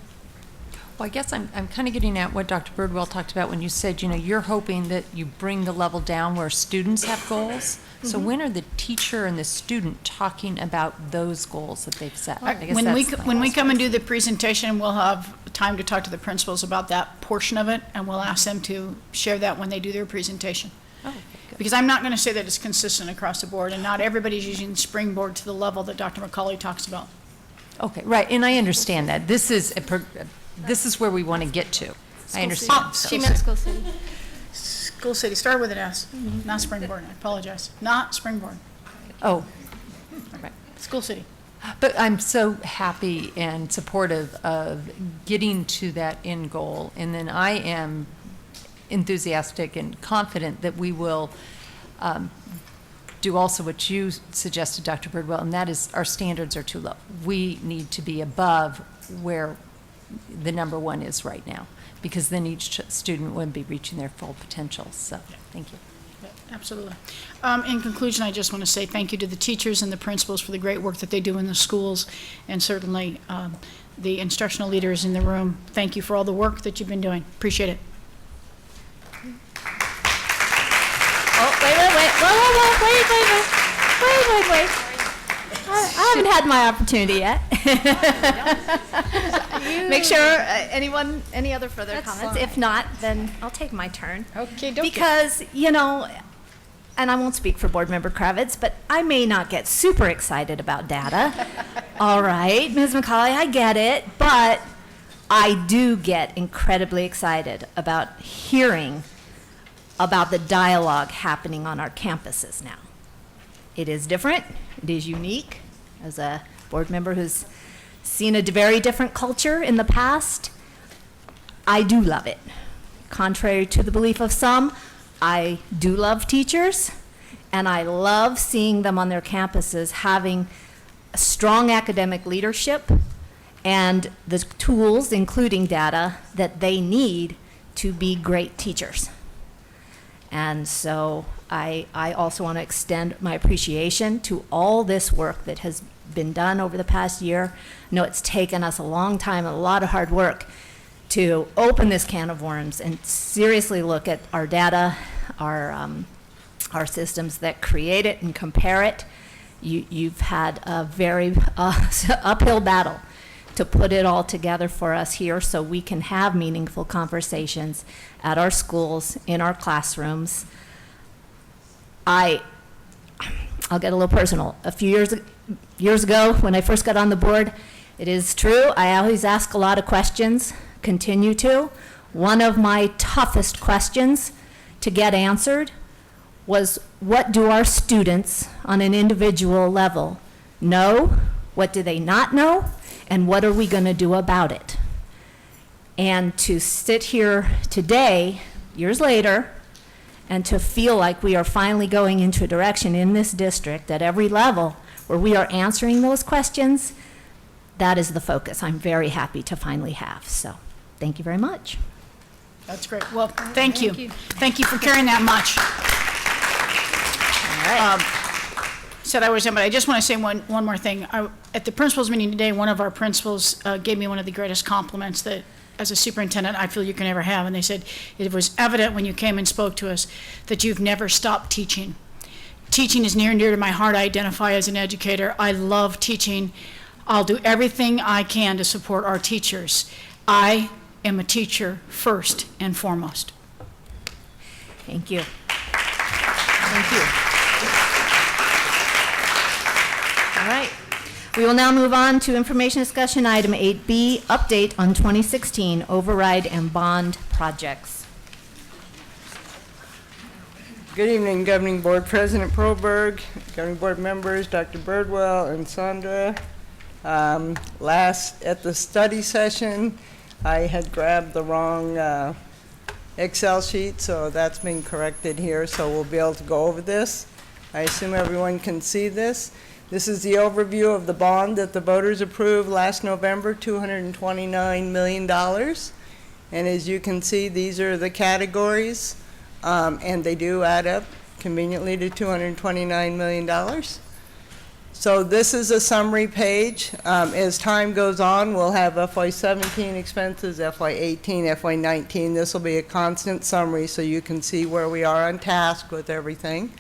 T: Well, I guess I'm kind of getting at what Dr. Birdwell talked about when you said, you're hoping that you bring the level down where students have goals. So when are the teacher and the student talking about those goals that they've set? I guess
D: When we come and do the presentation, we'll have time to talk to the principals about that portion of it, and we'll ask them to share that when they do their presentation.
T: Oh, okay, good.
D: Because I'm not going to say that it's consistent across the board, and not everybody's using Springboard to the level that Dr. McCauley talks about.
T: Okay, right, and I understand that. This is where we want to get to. I understand.
Q: She meant School City.
D: School City, start with an S, not Springboard, I apologize. Not Springboard,
T: Oh, right.
D: School City.
T: But I'm so happy and supportive of getting to that end goal. And then I am enthusiastic and confident that we will do also what you suggested, Dr. Birdwell, and that is our standards are too low. We need to be above where the number one is right now, because then each student would be reaching their full potential. So, thank you.
D: Yeah, absolutely. In conclusion, I just want to say thank you to the teachers and the principals for the great work that they do in the schools, and certainly the instructional leaders in the room. Thank you for all the work that you've been doing. Appreciate it.
A: Oh, wait. I haven't had my opportunity yet. Make sure any other further comments? If not, then I'll take my turn.
D: Okay,
A: Because, and I won't speak for Board Member Kravitz, but I may not get super excited about data. All right, Ms. McCauley, I get it, but I do get incredibly excited about hearing about the dialogue happening on our campuses now. It is different, it is unique. As a board member who's seen a very different culture in the past, I do love it. Contrary to the belief of some, I do love teachers, and I love seeing them on their campuses having a strong academic leadership and the tools, including data, that they need to be great teachers. And so I also want to extend my appreciation to all this work that has been done over the past year. I know it's taken us a long time and a lot of hard work to open this can of worms and seriously look at our data, our systems that create it and compare it. You've had a very uphill battle to put it all together for us here so we can have meaningful conversations at our schools, in our classrooms. I'll get a little personal. A few years ago when I first got on the board. It is true, I always ask a lot of questions, continue to. One of my toughest questions to get answered was, what do our students on an individual level know? What do they not know? And what are we going to do about it? And to sit here today, years later, and to feel like we are finally going into a direction in this district at every level where we are answering those questions, that is the focus I'm very happy to finally have. So, thank you very much.
D: That's great. Well, thank you. Thank you for caring that much. Said I was done, but I just want to say one more thing. At the principals meeting today, one of our principals gave me one of the greatest compliments that, as a superintendent, I feel you can ever have. And they said, it was evident when you came and spoke to us that you've never stopped teaching. Teaching is near and dear to my heart. I identify as an educator. I love teaching. I'll do everything I can to support our teachers. I am a teacher first and foremost.
A: Thank you. Thank you. All right. We will now move on to information discussion item 8B, update on 2016 override and bond projects.
U: Good evening, Governing Board President Proberg, Governing Board members, Dr. Birdwell and Sandra. At the study session, I had grabbed the wrong Excel sheet, so that's been corrected here, so we'll be able to go over this. I assume everyone can see this. This is the overview of the bond that the voters approved last November, $229 million. And as you can see, these are the categories, and they do add up conveniently to $229 million. So this is a summary page. As time goes on, we'll have FY17 expenses, FY18, FY19. This will be a constant summary so you can see where we are on task with everything.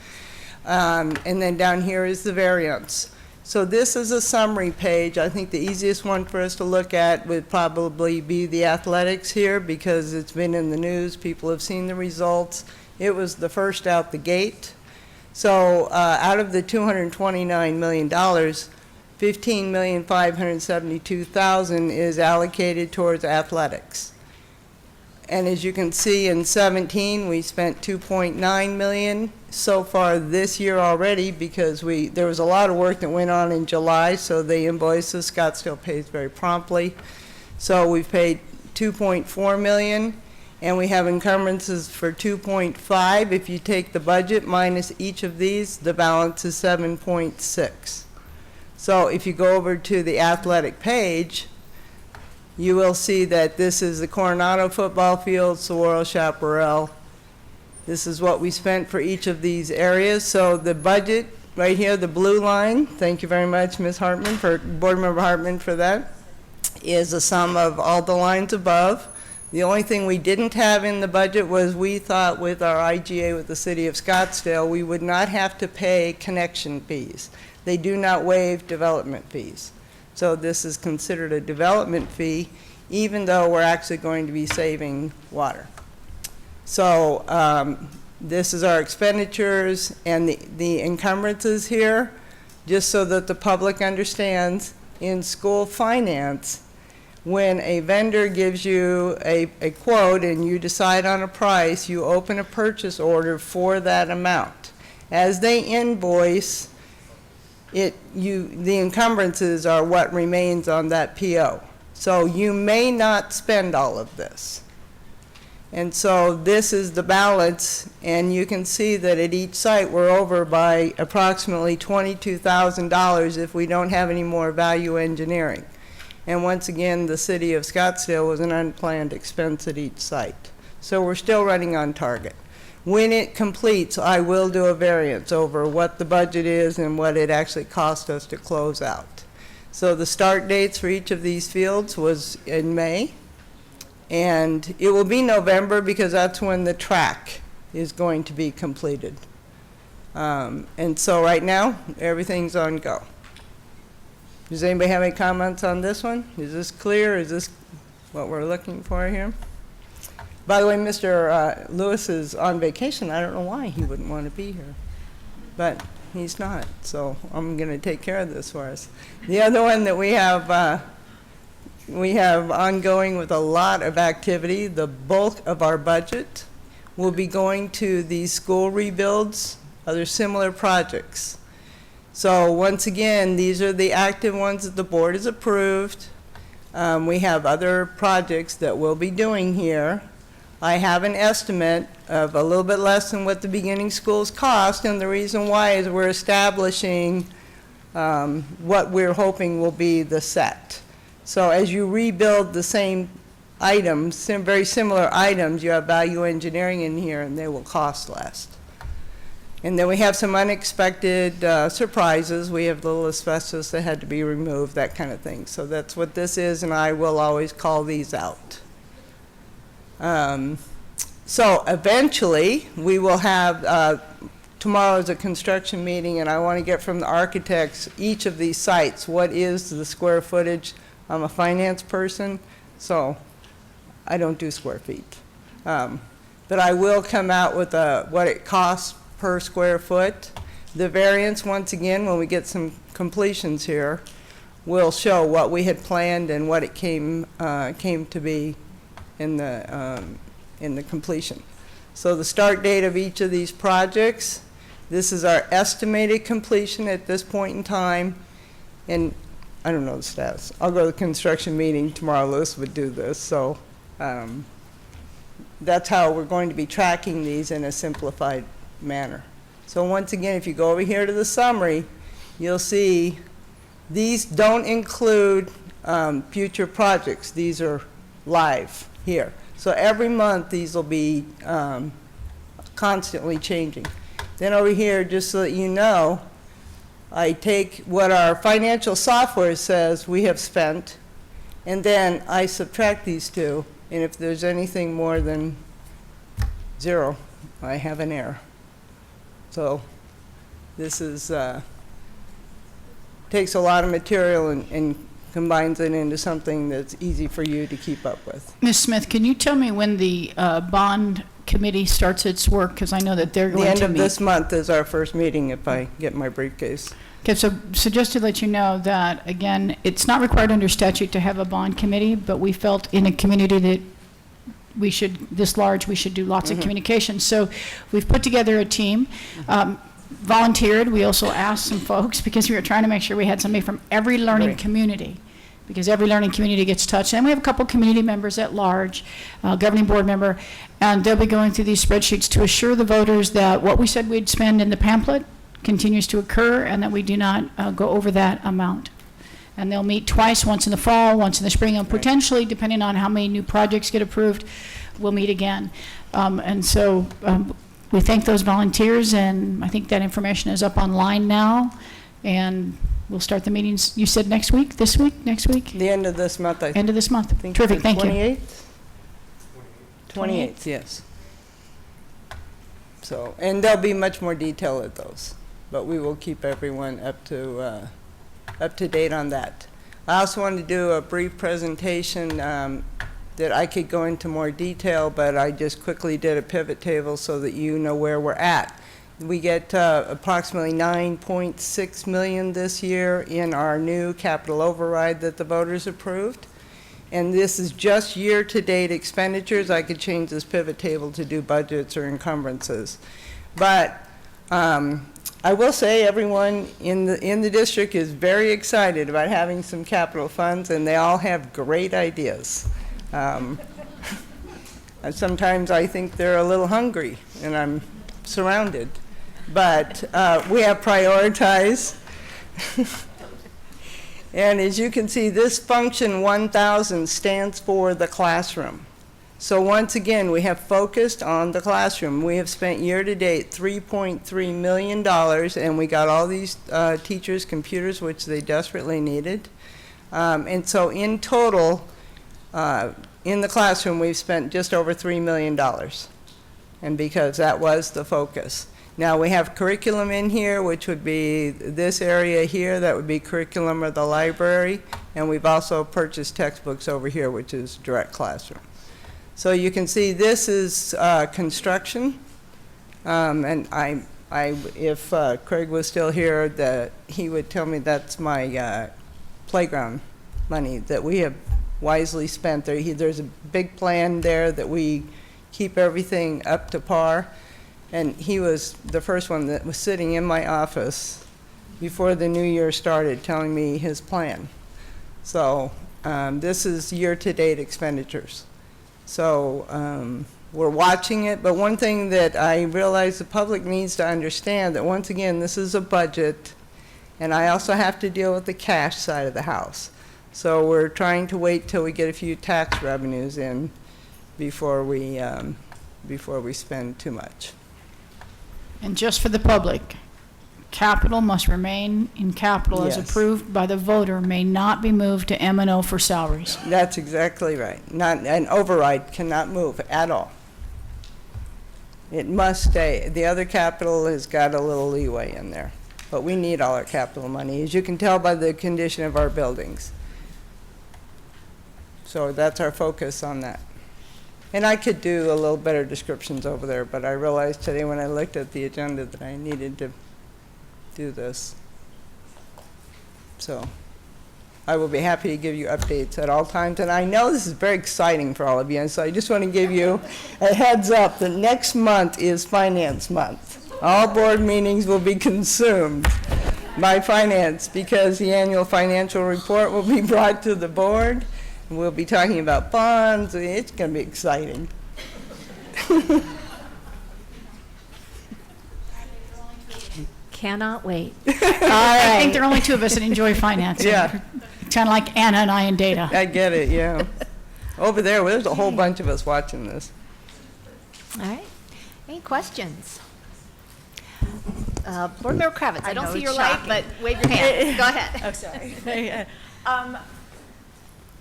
U: And then down here is the variance. So this is a summary page. I think the easiest one for us to look at would probably be the athletics here because it's been in the news. People have seen the results. It was the first out the gate. So out of the $229 million, $15,572,000 is allocated towards athletics. And as you can see, in 17, we spent $2.9 million so far this year already because there was a lot of work that went on in July, so the invoices, Scottsdale pays very promptly. So we've paid $2.4 million, and we have encumbrances for $2.5. If you take the budget minus each of these, the balance is $7.6. So if you go over to the athletic page, you will see that this is the Coronado football field, Saguaro Chaparral. This is what we spent for each of these areas. So the budget right here, the blue line, thank you very much, Ms. Hartman, Board Member Hartman for that, is a sum of all the lines above. The only thing we didn't have in the budget was we thought with our IGA with the City of Scottsdale, we would not have to pay connection fees. They do not waive development fees. So this is considered a development fee, even though we're actually going to be saving water. So this is our expenditures and the encumbrances here, just so that the public understands. In school finance, when a vendor gives you a quote and you decide on a price, you open a purchase order for that amount. As they invoice, the encumbrances are what remains on that PO. So you may not spend all of this. And so this is the balance, and you can see that at each site we're over by approximately $22,000 if we don't have any more value engineering. And once again, the City of Scottsdale was an unplanned expense at each site. So we're still running on target. When it completes, I will do a variance over what the budget is and what it actually cost us to close out. So the start dates for each of these fields was in May, and it will be November because that's when the track is going to be completed. And so right now, everything's on go. Does anybody have any comments on this one? Is this clear? Is this what we're looking for here? By the way, Mr. Lewis is on vacation. I don't know why he wouldn't want to be here. But he's not, so I'm going to take care of this for us. The other one that we have ongoing with a lot of activity, the bulk of our budget will be going to these school rebuilds, other similar projects. So once again, these are the active ones that the board has approved. We have other projects that we'll be doing here. I have an estimate of a little bit less than what the beginning schools cost, and the reason why is we're establishing what we're hoping will be the set. So as you rebuild the same items, very similar items, you have value engineering in here, and they will cost less. And then we have some unexpected surprises. We have little asbestos that had to be removed, that kind of thing. So that's what this is, and I will always call these out. So eventually, we will have, tomorrow is a construction meeting, and I want to get from the architects each of these sites, what is the square footage. I'm a finance person, so I don't do square feet. But I will come out with what it costs per square foot. The variance, once again, when we get some completions here, will show what we had planned and what it came to be in the completion. So the start date of each of these projects, this is our estimated completion at this point in time, and I don't know the status. I'll go to the construction meeting tomorrow. Louis would do this, so that's how we're going to be tracking these in a simplified manner. So once again, if you go over here to the summary, you'll see these don't include future projects. These are live here. So every month these will be constantly changing. Then over here, just so that you know, I take what our financial software says we have spent, and then I subtract these two, and if there's anything more than 0, I have an error. So this is takes a lot of material and combines it into something that's easy for you to keep up with.
D: Ms. Smith, can you tell me when the bond committee starts its work? Because I know that they're going to meet.
U: The end of this month is our first meeting if I get my briefcase.
D: Okay, so just to let you know that, again, it's not required under statute to have a bond committee, but we felt in a community that we should, this large, we should do lots of communication. So we've put together a team, volunteered. We also asked some folks because we were trying to make sure we had somebody from every learning community, because every learning community gets touched. And we have a couple community members at large, governing board member, and they'll be going through these spreadsheets to assure the voters that what we said we'd spend in the pamphlet continues to occur and that we do not go over that amount. And they'll meet twice, once in the fall, once in the spring, and potentially, depending on how many new projects get approved, we'll meet again. And so we thank those volunteers, and I think that information is up online now, and we'll start the meetings, you said next week, this week, next week?
U: The end of this month, I think.
D: End of this month. Terrific, thank you.
U: 28th? 28th, yes. So, and there'll be much more detail at those, but we will keep everyone up to date on that. I also wanted to do a brief presentation that I could go into more detail, but I just quickly did a pivot table so that you know where we're at. We get approximately $9.6 million this year in our new capital override that the voters approved. And this is just year-to-date expenditures. I could change this pivot table to do budgets or encumbrances. But I will say everyone in the district is very excited about having some capital funds, and they all have great ideas. Sometimes I think they're a little hungry, and I'm surrounded. But we have prioritized. And as you can see, this function 1000 stands for the classroom. So once again, we have focused on the classroom. We have spent year-to-date $3.3 million, and we got all these teachers computers, which they desperately needed. And so in total, in the classroom, we've spent just over $3 million, and because that was the focus. Now, we have curriculum in here, which would be this area here. That would be curriculum of the library. And we've also purchased textbooks over here, which is direct classroom. So you can see this is construction. And If Craig was still here, that he would tell me that's my playground money that we have wisely spent. There's a big plan there that we keep everything up to par. And he was the first one that was sitting in my office before the new year started telling me his plan. So this is year-to-date expenditures. So we're watching it, but one thing that I realize the public needs to understand that once again, this is a budget, and I also have to deal with the cash side of the house. So we're trying to wait till we get a few tax revenues in before we spend too much.
D: And just for the public, capital must remain in capital as
U: Yes.
D: approved by the voter, may not be moved to M&O for salaries.
U: That's exactly right. Not, an override cannot move at all. It must stay. The other capital has got a little leeway in there, but we need all our capital money, as you can tell by the condition of our buildings. So that's our focus on that. And I could do a little better descriptions over there, but I realized today when I looked at the agenda that I needed to do this. So I will be happy to give you updates at all times. And I know this is very exciting for all of you, and so I just want to give you a heads up that next month is Finance Month. All board meetings will be consumed by finance because the annual financial report will be brought to the board. We'll be talking about bonds. It's going to be exciting.
A: Cannot wait.
D: I think there are only two of us that enjoy finance.
U: Yeah.
D: Kind of like Anna and I in data.
U: I get it, yeah. Over there, there's a whole bunch of us watching this.
A: All right. Any questions? Board Member Kravitz, I don't see your light, but wave your hand. Go ahead.
B: Oh, sorry.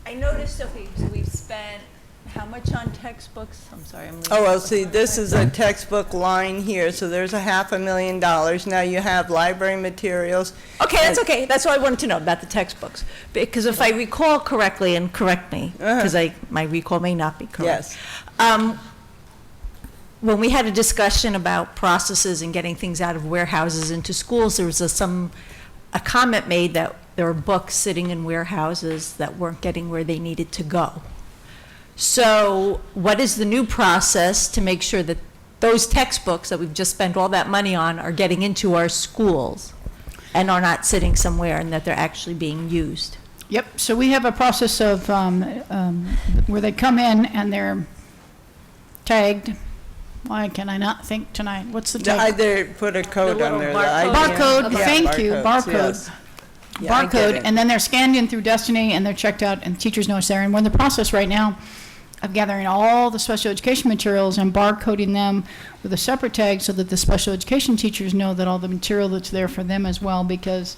B: I noticed that we've spent how much on textbooks? I'm sorry, I'm
U: Oh, well, see, this is a textbook line here, so there's $500,000. Now you have library materials.
B: Okay, that's okay. That's what I wanted to know about the textbooks. Because if I recall correctly, and correct me, because my recall may not be correct.
U: Yes.
B: When we had a discussion about processes and getting things out of warehouses into schools, there was a comment made that there were books sitting in warehouses that weren't getting where they needed to go. So what is the new process to make sure that those textbooks that we've just spent all that money on are getting into our schools and are not sitting somewhere and that they're actually being used?
D: Yep, so we have a process of where they come in and they're tagged. Why can I not think tonight? What's the tag?
U: Either put a code on there.
D: Barcode, thank you, barcode.
U: Yes. Yeah, I get
D: Barcode,
U: it.
D: and then they're scanned in through Destiny and they're checked out and teachers know it's there. And we're in the process right now of gathering all the special education materials and barcoding them with a separate tag so that the special education teachers know that all the material that's there for them as well, because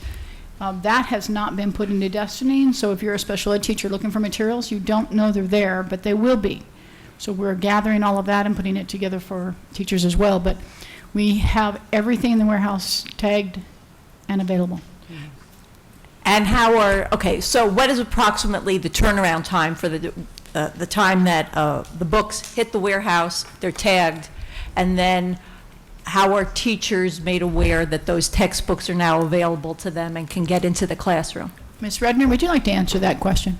D: that has not been put into Destiny. So if you're a special ed teacher looking for materials, you don't know they're there, but they will be. So we're gathering all of that and putting it together for teachers as well. But we have everything in the warehouse tagged and available.
B: And so what is approximately the turnaround time for the time that the books hit the warehouse, they're tagged, and then how are teachers made aware that those textbooks are now available to them and can get into the classroom?
D: Ms. Redner, would you like to answer that question?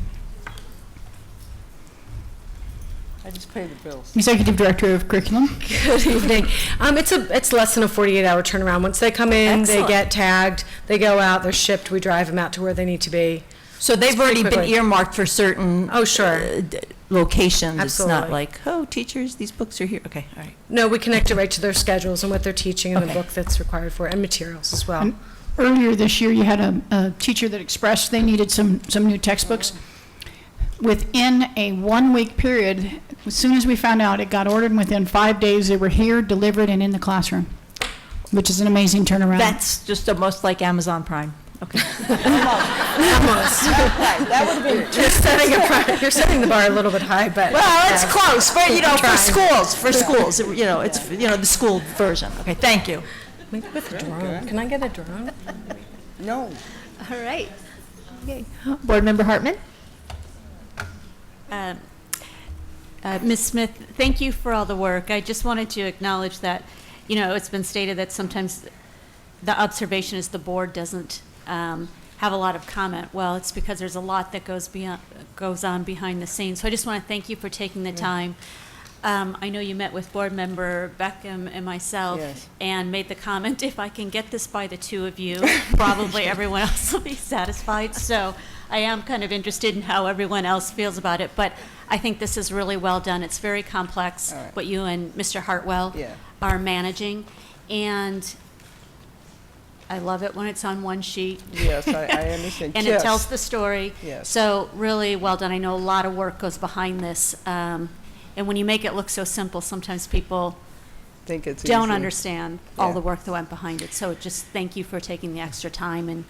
U: I just pay the bills.
D: Executive Director of Curriculum.
V: Good evening. It's less than a 48-hour turnaround. Once they come in,
B: Excellent.
V: they get tagged, they go out, they're shipped, we drive them out to where they need to be.
B: So they've already been earmarked for certain locations. It's not
V: Absolutely.
B: like, teachers, these books are here. Okay, all right.
V: No, we connect it right to their schedules and what they're teaching and the
B: Okay.
V: book that's required for it, and materials as well.
D: And earlier this year, you had a teacher that expressed they needed some new textbooks. Within a 1-week period, as soon as we found out, it got ordered, and within 5 days, they were here, delivered, and in the classroom, which is an amazing turnaround.
B: That's just almost like Amazon Prime. Okay.
V: Almost.
U: That would have been
V: You're setting the bar a little bit high, but.
B: Well, it's close, but
V: Trying.
B: for schools, it's, the school version. Okay, thank you.
V: Maybe with a drone. Can I get a drone?
U: No.
A: All right. Okay. Board Member Hartman?
C: Ms. Smith, thank you for all the work. I just wanted to acknowledge that
R: you know, it's been stated that sometimes the observation is the board doesn't have a lot of comment. Well, it's because there's a lot that goes on behind the scenes. So I just want to thank you for taking the time. I know you met with board member Beckham and myself and made the comment, if I can get this by the two of you, probably everyone else will be satisfied. So I am kind of interested in how everyone else feels about it. But I think this is really well done. It's very complex, what you and Mr. Hartwell are managing. And I love it when it's on one sheet.
U: Yes, I understand.
R: And it tells the story.
U: Yes.
R: So really well done. I know a lot of work goes behind this. And when you make it look so simple, sometimes people
U: think it's
R: don't
U: easy.
R: Understand all the work that went behind it. So just thank you for taking the extra time, and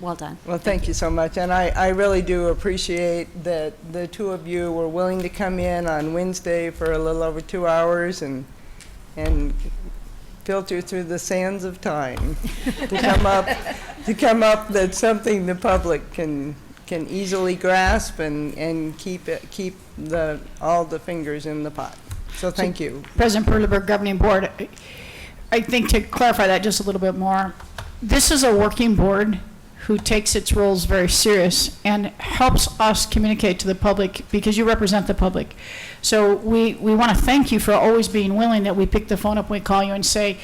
R: well done.
U: Well, thank you so much. And I really do appreciate that the two of you were willing to come in on Wednesday for a little over 2 hours and filter through the sands of time to come up that's something the public can easily grasp and keep all the fingers in the pot. So thank you.
D: President Perleberg, Governing Board, I think to clarify that just a little bit more, this is a working board who takes its roles very serious and helps us communicate to the public because you represent the public. So we want to thank you for always being willing that we pick the phone up, we call you and say,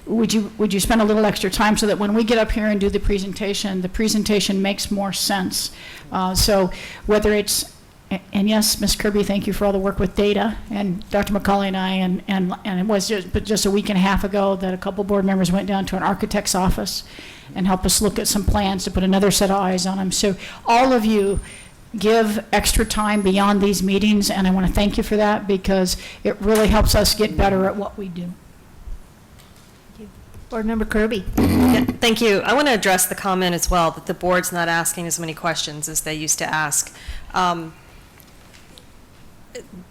D: would you spend a little extra time so that when we get up here and do the presentation makes more sense. So whether it's, and yes, Ms. Kirby, thank you for all the work with data, and Dr. McCauley and I, and it was just a week and a half ago that a couple board members went down to an architect's office and helped us look at some plans to put another set of eyes on them. So all of you give extra time beyond these meetings, and I want to thank you for that because it really helps us get better at what we do.
A: Board Member Kirby.
F: Thank you. I want to address the comment as well that the board's not asking as many questions as they used to ask.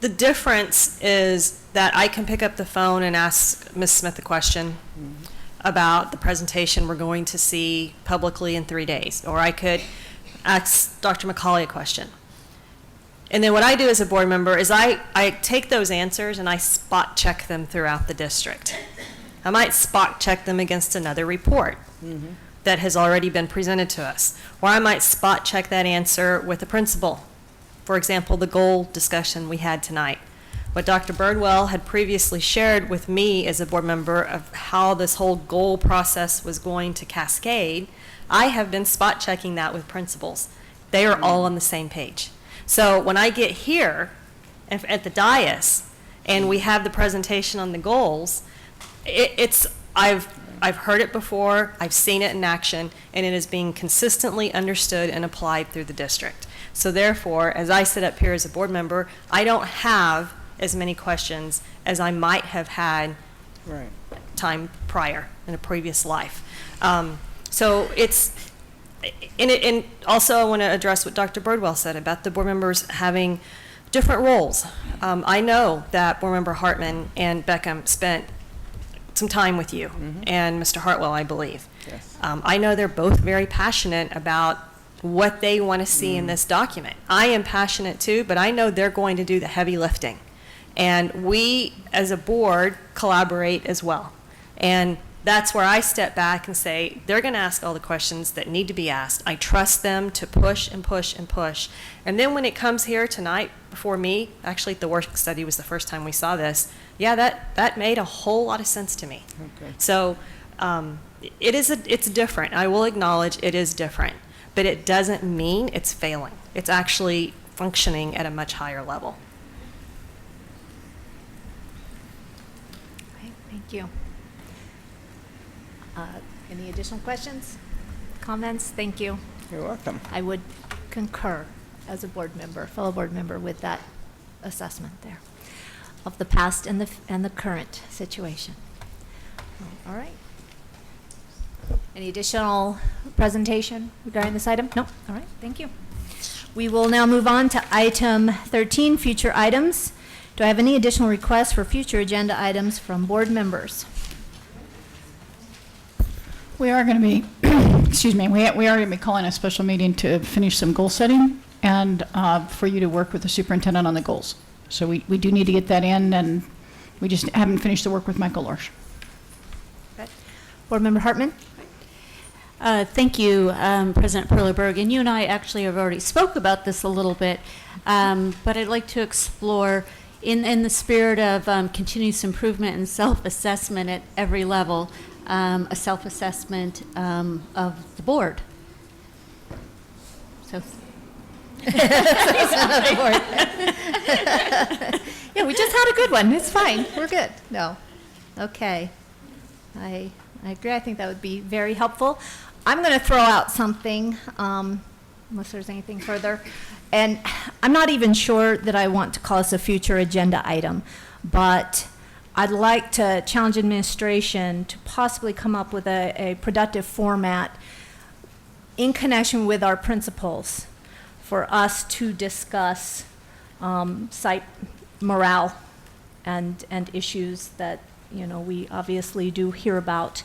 F: The difference is that I can pick up the phone and ask Ms. Smith a question about the presentation we're going to see publicly in 3 days, or I could ask Dr. McCauley a question. And then what I do as a board member is I take those answers and I spot check them throughout the district. I might spot check them against another report that has already been presented to us, or I might spot check that answer with a principal. For example, the goal discussion we had tonight. What Dr. Birdwell had previously shared with me as a board member of how this whole goal process was going to cascade, I have been spot checking that with principals. They are all on the same page. So when I get here at the dais and we have the presentation on the goals, I've heard it before, I've seen it in action, and it is being consistently understood and applied through the district. So therefore, as I sit up here as a board member, I don't have as many questions as I might have had time prior in a previous life. So it's, and also I want to address what Dr. Birdwell said about the board members having different roles. I know that board member Hartman and Beckham spent some time with you, and Mr. Hartwell, I believe.
U: Yes.
F: I know they're both very passionate about what they want to see in this document. I am passionate too, but I know they're going to do the heavy lifting. And we, as a board, collaborate as well. And that's where I step back and say, they're going to ask all the questions that need to be asked. I trust them to push and push and push. And then when it comes here tonight before me, actually the work study was the first time we saw this, yeah, that made a whole lot of sense to me.
U: Okay.
F: So it's different. I will acknowledge it is different, but it doesn't mean it's failing. It's actually functioning at a much higher level.
A: Okay, thank you. Any additional questions, comments? Thank you.
U: You're welcome.
A: I would concur as a board member, fellow board member, with that assessment there of the past and the current situation. All right. Any additional presentation regarding this item? No? All right, thank you. We will now move on to item 13, future items. Do I have any additional requests for future agenda items from board members?
D: We are going to be, excuse me, we are going to be calling a special meeting to finish some goal setting and for you to work with the superintendent on the goals. So we do need to get that in, and we just haven't finished the work with Michael Lorsch.
A: Board Member Hartman?
R: Thank you, President Perleberg. And you and I actually have already spoke about this a little bit, but I'd like to explore, in the spirit of continuous improvement and self-assessment at every level, a self-assessment of the board. So.
A: Yeah, we just had a good one. It's fine. We're good. No. Okay. I agree. I think that would be very helpful. I'm going to throw out something, unless there's anything further. And I'm not even sure that I want to call this a future agenda item, but I'd like to challenge administration to possibly come up with a productive format in connection with our principals for us to discuss site morale and issues that, you know, we obviously do hear about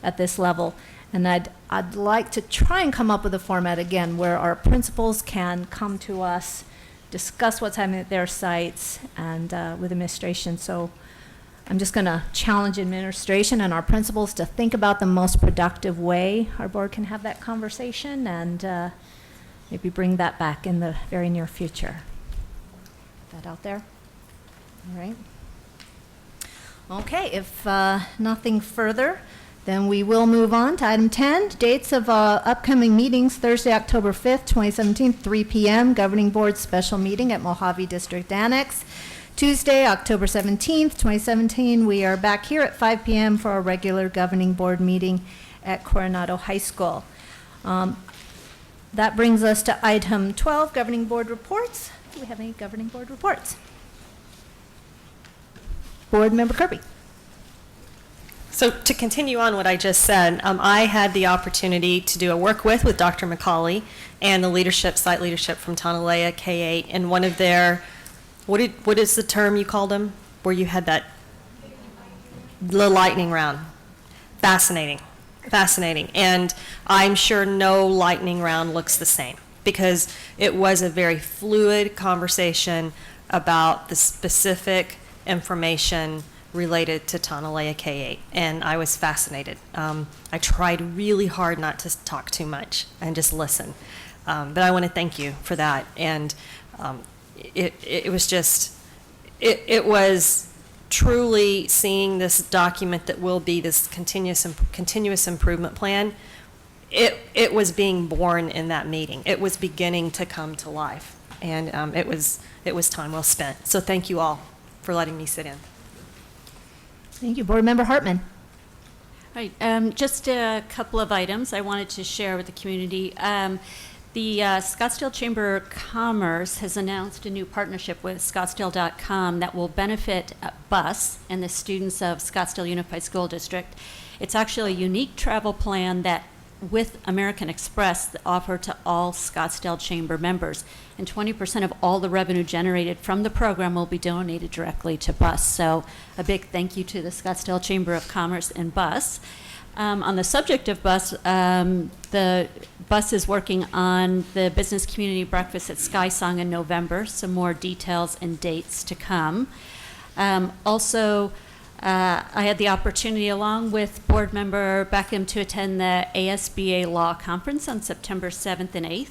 A: at this level. And I'd like to try and come up with a format, again, where our principals can come to us, discuss what's happening at their sites and with administration. So I'm just going to challenge administration and our principals to think about the most productive way our board can have that conversation, and maybe bring that back in the very near future. Put that out there. All right. Okay, if nothing further, then we will move on to item 10, dates of upcoming meetings. Thursday, October 5th, 2017, 3 p.m., Governing Board special meeting at Mojave District Annex. Tuesday, October 17th, 2017, we are back here at 5 p.m. for our regular Governing Board meeting at Coronado High School. That brings us to item 12, Governing Board reports. Do we have any Governing Board reports? Board Member Kirby.
F: So to continue on what I just said, I had the opportunity to do a work with Dr. McCauley and the leadership, site leadership from Tonalea K-8, and one of their, what is the term you called them, where you had that, the lightning round. Fascinating, fascinating. And I'm sure no lightning round looks the same, because it was a very fluid conversation about the specific information related to Tonalea K-8, and I was fascinated. I tried really hard not to talk too much and just listen, but I want to thank you for that. And it was just, it was truly seeing this document that will be this continuous improvement plan. It was being born in that meeting. It was beginning to come to life, and it was time well spent. So thank you all for letting me sit in.
A: Thank you. Board Member Hartman.
R: Right, just a couple of items I wanted to share with the community. The Scottsdale Chamber of Commerce has announced a new partnership with Scottsdale.com that will benefit BUS and the students of Scottsdale Unified School District. It's actually a unique travel plan that, with American Express, offer to all Scottsdale Chamber members. And 20% of all the revenue generated from the program will be donated directly to BUS. So a big thank you to the Scottsdale Chamber of Commerce and BUS. On the subject of BUS, the BUS is working on the business community breakfast at Skysong in November. Some more details and dates to come. Also, I had the opportunity, along with Board Member Beckham, to attend the ASBA Law Conference on September 7th and 8th,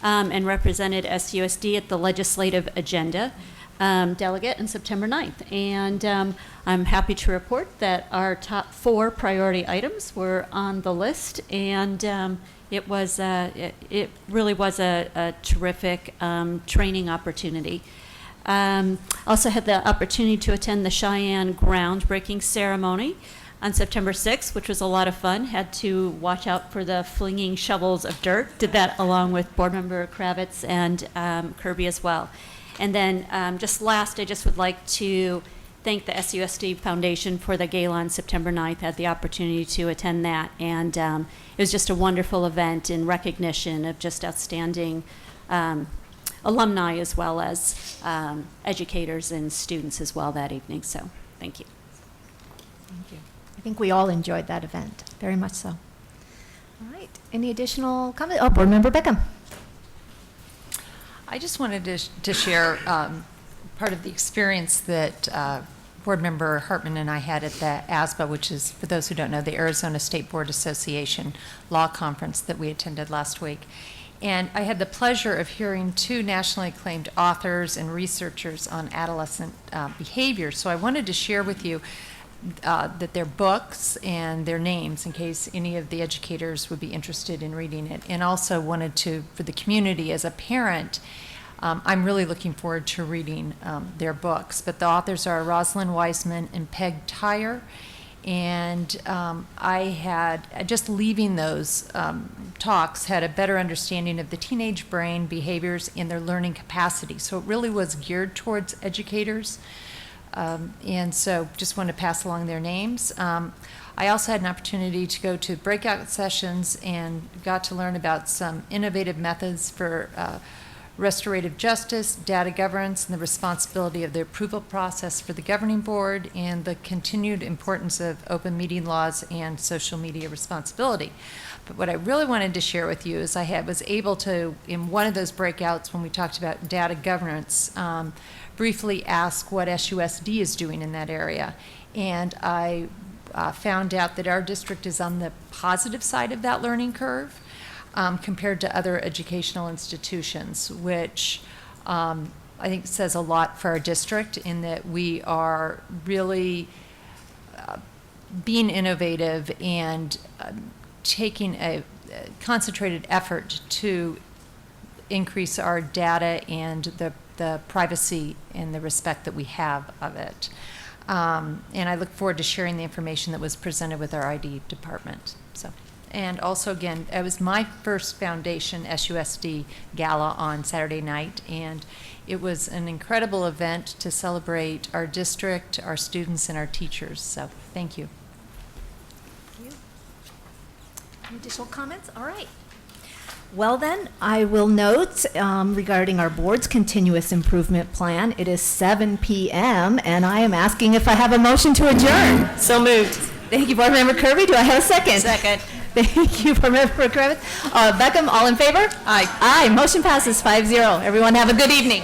R: and represented SUSD at the Legislative Agenda Delegate on September 9th. And I'm happy to report that our top 4 priority items were on the list, and it really was a terrific training opportunity. Also had the opportunity to attend the Cheyenne groundbreaking ceremony on September 6th, which was a lot of fun. Had to watch out for the flinging shovels of dirt. Did that along with Board Member Kravitz and Kirby as well. And then just last, I just would like to thank the SUSD Foundation for the gala on September 9th. Had the opportunity to attend that, and it was just a wonderful event in recognition of just outstanding alumni, as well as educators and students as well that evening. So thank you.
A: Thank you. I think we all enjoyed that event, very much so. All right, any additional comment? Oh, Board Member Beckham.
T: I just wanted to share part of the experience that Board Member Hartman and I had at the ASBA, which is, for those who don't know, the Arizona State Board Association Law Conference that we attended last week. And I had the pleasure of hearing two nationally acclaimed authors and researchers on adolescent behavior. So I wanted to share with you that their books and their names, in case any of the educators would be interested in reading it. And also wanted to, for the community, as a parent, I'm really looking forward to reading their books. But the authors are Rosalind Wiseman and Peg Tyre. And I had, just leaving those talks, had a better understanding of the teenage brain, behaviors, and their learning capacity. So it really was geared towards educators. And so just want to pass along their names. I also had an opportunity to go to breakout sessions and got to learn about some innovative methods for restorative justice, data governance, and the responsibility of the approval process for the governing board, and the continued importance of open meeting laws and social media responsibility. But what I really wanted to share with you is I was able to, in one of those breakouts when we talked about data governance, briefly ask what SUSD is doing in that area. And I found out that our district is on the positive side of that learning curve. Compared to other educational institutions, which I think says a lot for our district in that we are really being innovative and taking a concentrated effort to increase our data and the privacy and the respect that we have of it. And I look forward to sharing the information that was presented with our ID department. So. And also, again, it was my first foundation SUSD gala on Saturday night, and it was an incredible event to celebrate our district, our students, and our teachers. So, thank you.
A: Any additional comments? All right. Well then, I will note regarding our board's continuous improvement plan, it is 7 p.m. and I am asking if I have a motion to adjourn.
F: So moved.
A: Thank you, Board Member Kirby. Do I have a second?
F: Second.
A: Thank you, Board Member Kravitz. Beckham, all in favor? Aye. Aye. Motion passes 5-0. Everyone have a good evening.